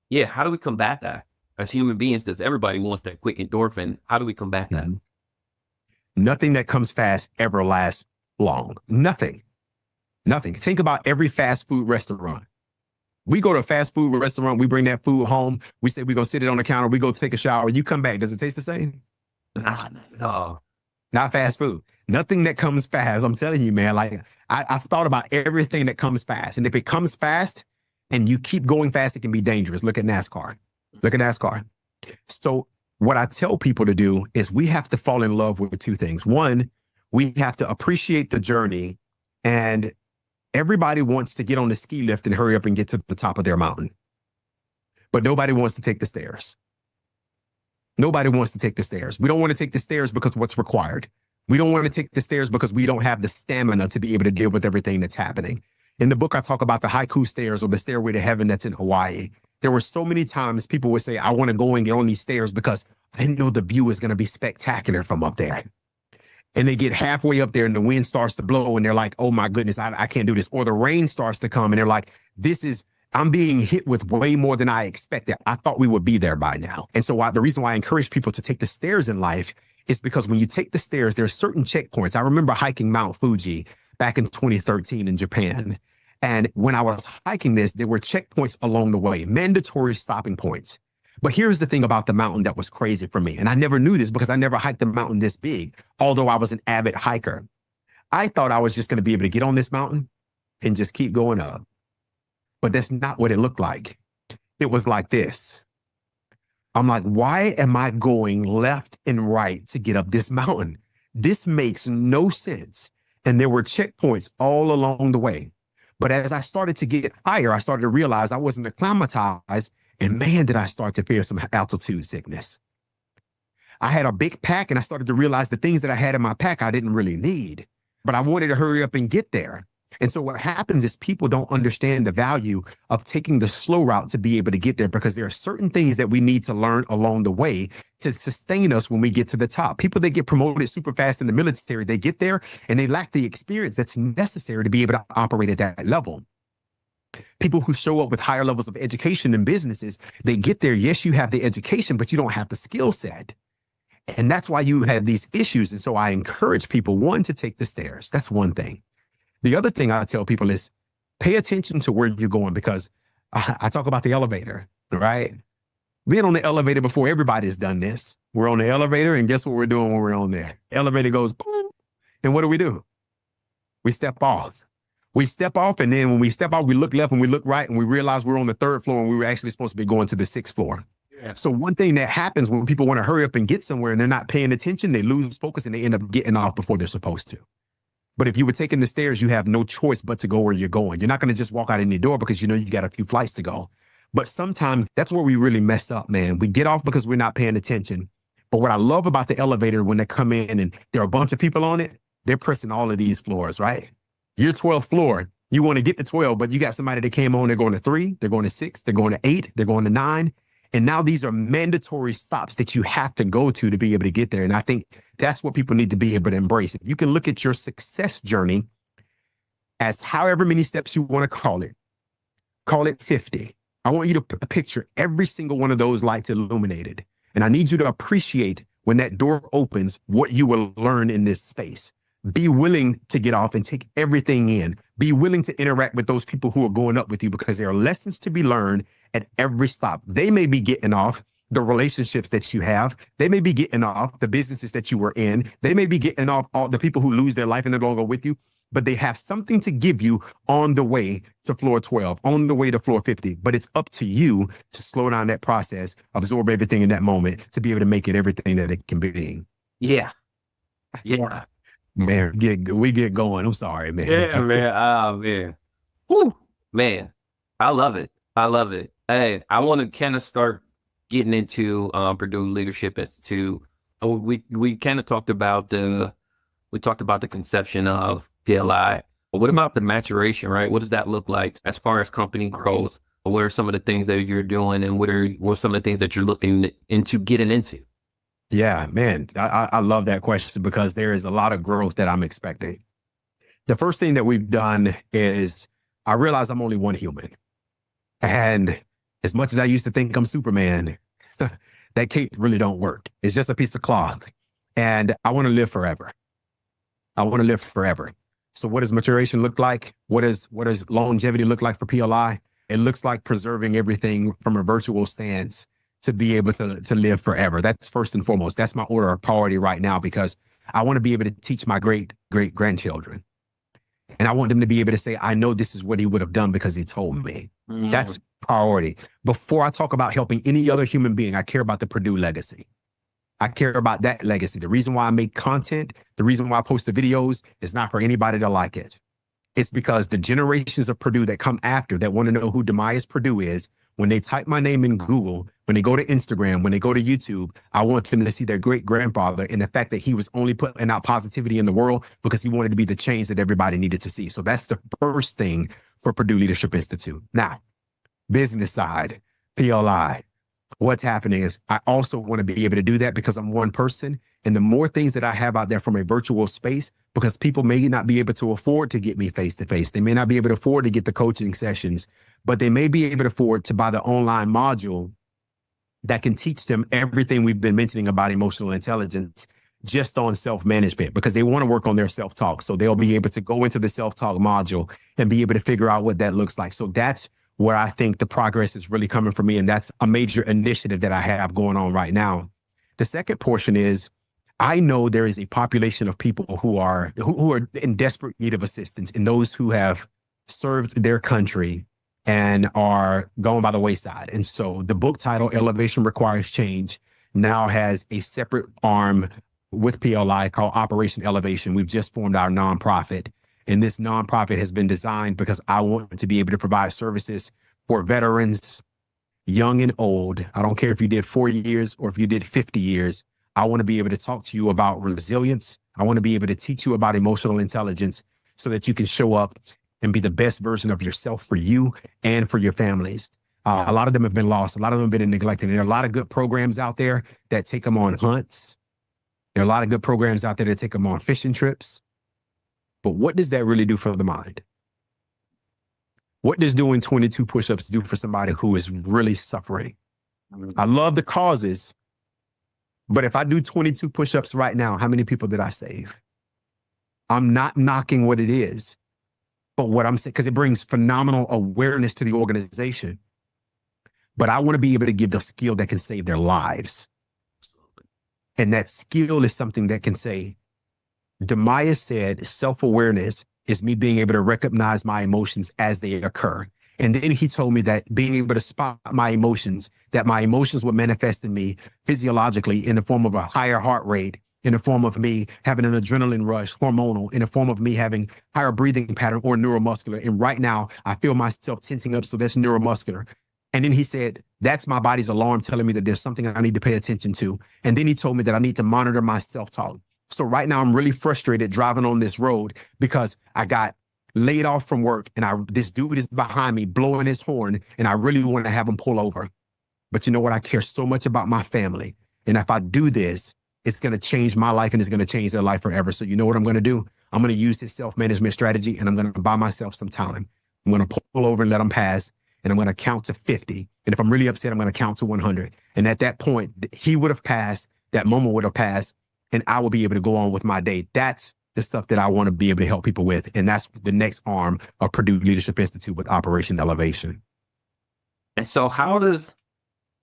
Yeah. How do we combat that as human beings? Because everybody wants that quick endorphin. How do we combat that? Nothing that comes fast ever lasts long. Nothing. Think about every fast food restaurant. We go to a fast food restaurant, we bring that food home, we say we're going to sit it on the counter, we go take a shower, you come back. Does it taste the same? No. Not fast food. Nothing that comes fast. I'm telling you, man, like I've thought about everything that comes fast. And if it comes fast and you keep going fast, it can be dangerous. Look at NASCAR. So what I tell people to do is we have to fall in love with two things. One, we have to appreciate the journey, and everybody wants to get on the ski lift and hurry up and get to the top of their mountain. But nobody wants to take the stairs. Nobody wants to take the stairs. We don't want to take the stairs because what's required. We don't want to take the stairs because we don't have the stamina to be able to deal with everything that's happening. In the book, I talk about the haiku stairs, or the stairway to heaven that's in Hawaii. There were so many times people would say, I want to go and get on these stairs because I know the view is going to be spectacular from up there. And they get halfway up there and the wind starts to blow and they're like, oh my goodness, I can't do this. Or the rain starts to come and they're like, I'm being hit with way more than I expected. I thought we would be there by now. And so the reason why I encourage people to take the stairs in life is because when you take the stairs, there are certain checkpoints. I remember hiking Mount Fuji back in 2013 in Japan. And when I was hiking this, there were checkpoints along the way, mandatory stopping points. But here's the thing about the mountain that was crazy for me. And I never knew this because I never hiked a mountain this big, although I was an avid hiker. I thought I was just going to be able to get on this mountain and just keep going up. But that's not what it looked like. It was like this. I'm like, why am I going left and right to get up this mountain? This makes no sense. And there were checkpoints all along the way. But as I started to get higher, I started to realize I wasn't acclimatized. And man, did I start to feel some altitude sickness. I had a big pack and I started to realize the things that I had in my pack I didn't really need. But I wanted to hurry up and get there. And so what happens is people don't understand the value of taking the slow route to be able to get there, because there are certain things that we need to learn along the way to sustain us when we get to the top. People that get promoted super fast in the military, they get there and they lack the experience that's necessary to be able to operate at that level. People who show up with higher levels of education in businesses, they get there. Yes, you have the education, but you don't have the skill set. And that's why you have these issues. And so I encourage people, one, to take the stairs. That's one thing. The other thing I tell people is pay attention to where you're going, because I talk about the elevator, right? Being on the elevator before everybody has done this. We're on the elevator and guess what we're doing when we're on there? Elevator goes, boom, and what do? We step off. We step off, and then when we step off, we look left and we look right, and we realize we're on the third floor and we were actually supposed to be going to the sixth floor. Yeah. So one thing that happens when people want to hurry up and get somewhere and they're not paying attention, they lose focus and they end up getting off before they're supposed to. But if you were taking the stairs, you have no choice but to go where you're going. You're not going to just walk out in the door because you know you got a few flights to go. But sometimes that's where we really mess up, man. We get off because we're not paying attention. But what I love about the elevator, when they come in and there are a bunch of people on it, they're pressing all of these floors, right? Your 12th floor, you want to get to 12, but you got somebody that came on, they're going to 3, they're going to 6, they're going to 8, they're going to 9. And now these are mandatory stops that you have to go to be able to get there. And I think that's what people need to be able to embrace. If you can look at your success journey as however many steps you want to call it 50. I want you to picture every single one of those lights illuminated. And I need you to appreciate when that door opens, what you will learn in this space. Be willing to get off and take everything in. Be willing to interact with those people who are going up with you, because there are lessons to be learned at every stop. They may be getting off the relationships that you have. They may be getting off the businesses that you were in. They may be getting off all the people who lose their life and they're going to go with you, but they have something to give you on the way to floor 12, on the way to floor 50. But it's up to you to slow down that process, absorb everything in that moment to be able to make it everything that it can be. Yeah. Yeah. Man, we get going. I'm sorry, man. Yeah, man. Oh, man. Woo, man. I love it. Hey, I want to kind of start getting into Purdue leadership as to we kind of talked about the conception of PLI. But what about the maturation, right? What does that look like as far as company growth? What are some of the things that you're doing, and what are some of the things that you're looking into getting into? Yeah, man, I love that question because there is a lot of growth that I'm expecting. The first thing that we've done is I realize I'm only one human. And as much as I used to think I'm Superman, that cape really don't work. It's just a piece of cloth. And I want to live forever. I want to live forever. So what does maturation look like? What does longevity look like for PLI? It looks like preserving everything from a virtual stance to be able to live forever. That's first and foremost. That's my order of priority right now, because I want to be able to teach my great grandchildren. And I want them to be able to say, I know this is what he would have done because he told me. Mm. That's priority. Before I talk about helping any other human being, I care about the Perdue legacy. I care about that legacy. The reason why I make content, the reason why I post the videos is not for anybody to like it. It's because the generations of Perdue that come after that want to know who Dimyas Perdue is, when they type my name in Google, when they go to Instagram, when they go to YouTube, I want them to see their great grandfather and the fact that he was only putting out positivity in the world because he wanted to be the change that everybody needed to see. So that's the first thing for Perdue Leadership Institute. Now, business side, PLI. What's happening is I also want to be able to do that because I'm one person. And the more things that I have out there from a virtual space, because people may not be able to afford to get me face to face. They may not be able to afford to get the coaching sessions, but they may be able to afford to buy the online module that can teach them everything we've been mentioning about emotional intelligence just on self-management, because they want to work on their self-talk. So they'll be able to go into the self-talk module and be able to figure out what that looks like. So that's where I think the progress is really coming from me. And that's a major initiative that I have going on right now. The second portion is I know there is a population of people who are in desperate need of assistance, and those who have served their country and are going by the wayside. And so the book title, Elevation Requires Change, now has a separate arm with PLI called Operation Elevation. We've just formed our nonprofit. And this nonprofit has been designed because I want to be able to provide services for veterans, young and old. I don't care if you did 4 years or if you did 50 years. I want to be able to talk to you about resilience. I want to be able to teach you about emotional intelligence so that you can show up and be the best version of yourself for you and for your families. A lot of them have been lost. A lot of them have been neglected. And there are a lot of good programs out there that take them on hunts. There are a lot of good programs out there that take them on fishing trips. But what does that really do for the mind? What does doing 22 push-ups do for somebody who is really suffering? I love the causes, but if I do 22 push-ups right now, how many people did I save? I'm not knocking what it is, but what I'm saying, because it brings phenomenal awareness to the organization. But I want to be able to give the skill that can save their lives. And that skill is something that can say, Dimyas said self-awareness is me being able to recognize my emotions as they occur. And then he told me that being able to spot my emotions, that my emotions would manifest in me physiologically in the form of a higher heart rate, in the form of me having an adrenaline rush, hormonal, in the form of me having higher breathing pattern or neuromuscular. And right now I feel myself tensing up. So that's neuromuscular. And then he said, that's my body's alarm telling me that there's something I need to pay attention to. And then he told me that I need to monitor my self-talk. So right now I'm really frustrated driving on this road because I got laid off from work and this dude is behind me blowing his horn and I really want to have him pull over. But you know what? I care so much about my family. And if I do this, it's going to change my life and it's going to change their life forever. So you know what I'm going to do? I'm going to use his self-management strategy and I'm going to buy myself some time. I'm going to pull over and let him pass and I'm going to count to 50. And if I'm really upset, I'm going to count to 100. And at that point, he would have passed, that moment would have passed, and I will be able to go on with my day. That's the stuff that I want to be able to help people with. And that's the next arm of Perdue Leadership Institute with Operation Elevation. And so how does,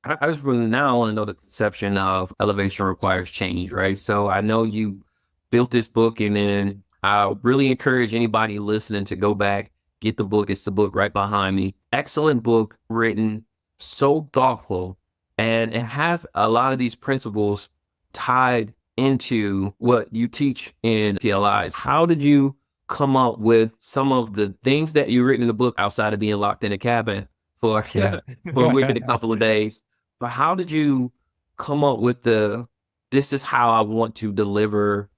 I just really now want to know the conception of elevation requires change, right? So I know you built this book, and then I really encourage anybody listening to go back, get the book. It's the book right behind me. Excellent book, written, so thoughtful. And it has a lot of these principles tied into what you teach in PLIs. How did you come up with some of the things that you written in the book outside of being locked in a cabin for a week and a couple of days? But how did you come up with this is how I want to deliver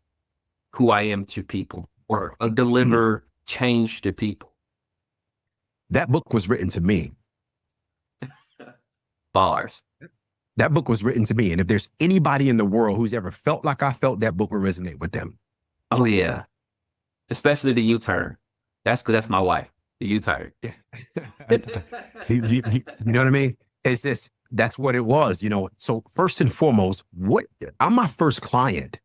who I am to people, or deliver change to people? That book was written to me. Bars. That book was written to me. And if there's anybody in the world who's ever felt like I felt, that book will resonate with them. Oh, yeah. especially the U-turn. That's because that's my wife, the U-turn. You know what I mean? It's just, that's what it was, you know? So first and foremost, I'm my first client.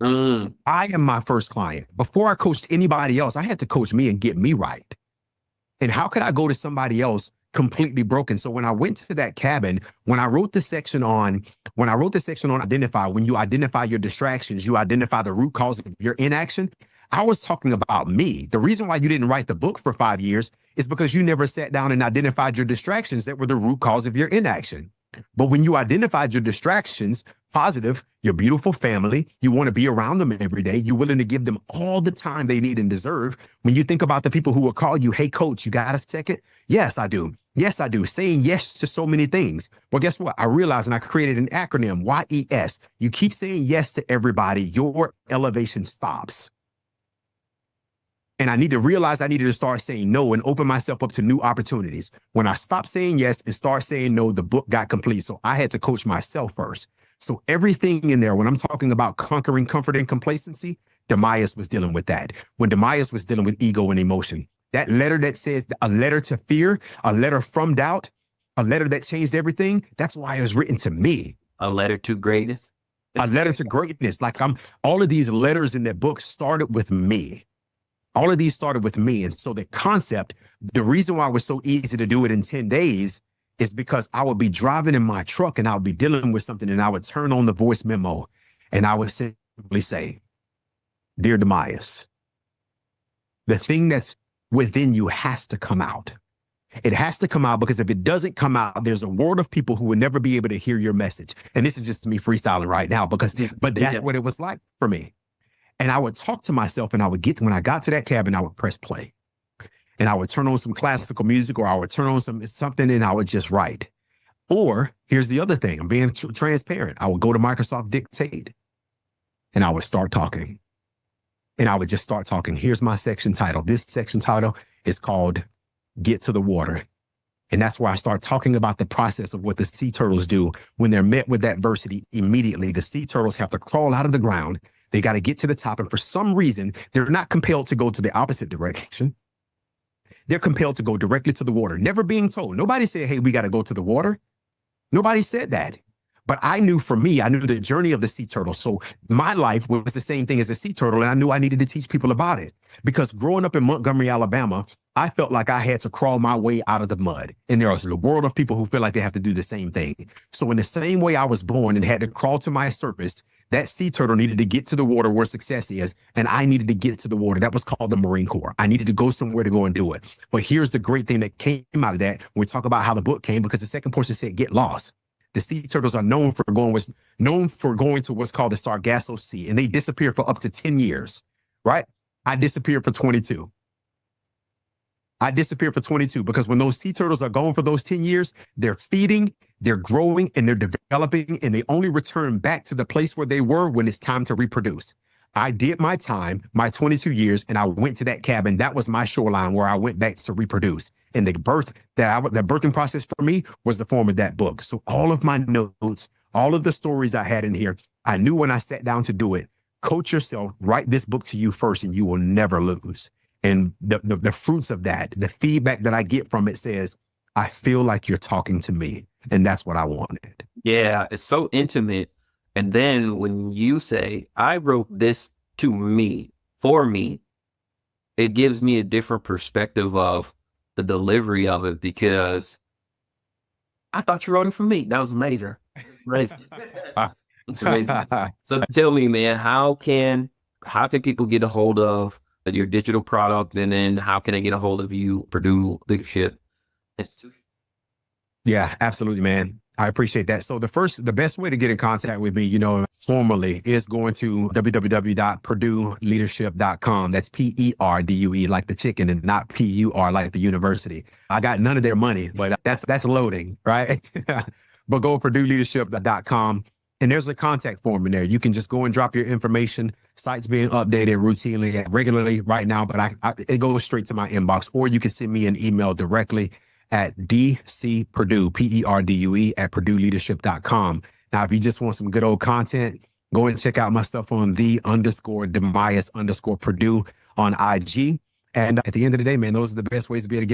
I am my first client. Before I coached anybody else, I had to coach me and get me right. And how could I go to somebody else completely broken? So when I went to that cabin, when I wrote the section on identify, when you identify your distractions, you identify the root cause of your inaction. I was talking about me. The reason why you didn't write the book for 5 years is because you never sat down and identified your distractions that were the root cause of your inaction. But when you identified your distractions, positive, your beautiful family, you want to be around them every day. You're willing to give them all the time they need and deserve. When you think about the people who will call you, hey, coach, you got a second? Yes, I do. Yes, I do. Saying yes to so many things. Well, guess what? I realized, and I created an acronym, YES. You keep saying yes to everybody, your elevation stops. And I need to realize I needed to start saying no and open myself up to new opportunities. When I stopped saying yes and start saying no, the book got complete. So I had to coach myself first. So everything in there, when I'm talking about conquering comfort and complacency, Dimyas was dealing with that. When Dimyas was dealing with ego and emotion, that letter that says a letter to fear, a letter from doubt, a letter that changed everything. That's why it was written to me. A letter to greatness. A letter to greatness. Like all of these letters in that book started with me. All of these started with me. And so the concept, the reason why it was so easy to do it in 10 days is because I would be driving in my truck and I would be dealing with something and I would turn on the voice memo and I would simply say, dear Dimyas, the thing that's within you has to come out. It has to come out because if it doesn't come out, there's a world of people who will never be able to hear your message. And this is just me freestyling right now but that's what it was like for me. And I would talk to myself and when I got to that cabin, I would press play and I would turn on some classical music or I would turn on something and I would just write. Or here's the other thing. I'm being transparent. I would go to Microsoft Dictate and I would start talking and I would just start talking. Here's my section title. This section title is called Get to the Water. And that's where I start talking about the process of what the sea turtles do when they're met with adversity. Immediately, the sea turtles have to crawl out of the ground. They got to get to the top. And for some reason, they're not compelled to go to the opposite direction. They're compelled to go directly to the water, never being told. Nobody said, hey, we got to go to the water. Nobody said that. But I knew the journey of the sea turtle. So my life was the same thing as a sea turtle. And I knew I needed to teach people about it because growing up in Montgomery, Alabama, I felt like I had to crawl my way out of the mud. And there was a world of people who feel like they have to do the same thing. So in the same way I was born and had to crawl to my surface, that sea turtle needed to get to the water where success is. And I needed to get to the water. That was called the Marine Corps. I needed to go somewhere to go and do it. But here's the great thing that came out of that. When we talk about how the book came, because the second portion said, get lost. The sea turtles are known for going to what's called the Sargasso Sea. And they disappear for up to 10 years, right? I disappeared for 22. Because when those sea turtles are gone for those 10 years, they're feeding, they're growing, and they're developing, and they only return back to the place where they were when it's time to reproduce. I did my time, my 22 years, and I went to that cabin. That was my shoreline where I went back to reproduce. And the birthing process for me was the form of that book. So all of my notes, all of the stories I had in here, I knew when I sat down to do it, coach yourself, write this book to you first, and you will never lose. And the fruits of that, the feedback that I get from it says, I feel like you're talking to me. And that's what I wanted. Yeah, it's so intimate. And then when you say, I wrote this to me, for me, it gives me a different perspective of the delivery of it because I thought you wrote it for me. That was amazing. Right. It's amazing. So tell me, man, how can people get a hold of your digital product, and then how can they get a hold of you, Perdue Leadership Institution? Yeah, absolutely, man. I appreciate that. So the best way to get in contact with me, formally is going to www.PerdueLeadership.com. That's PERDUE like the chicken and not PUR like the university. I got none of their money, but that's loading, right? But go to PerdueLeadership.com. And there's a contact form in there. You can just go and drop your information. Site's being updated routinely, regularly right now, but it goes straight to my inbox. Or you can send me an email directly at dcperdue, PERDUE at PerdueLeadership.com. Now, if you just want some good old content, go and check out my stuff on _Dimyas_Perdue. on IG. And at the end of the day, man, those are the best ways to be able to get in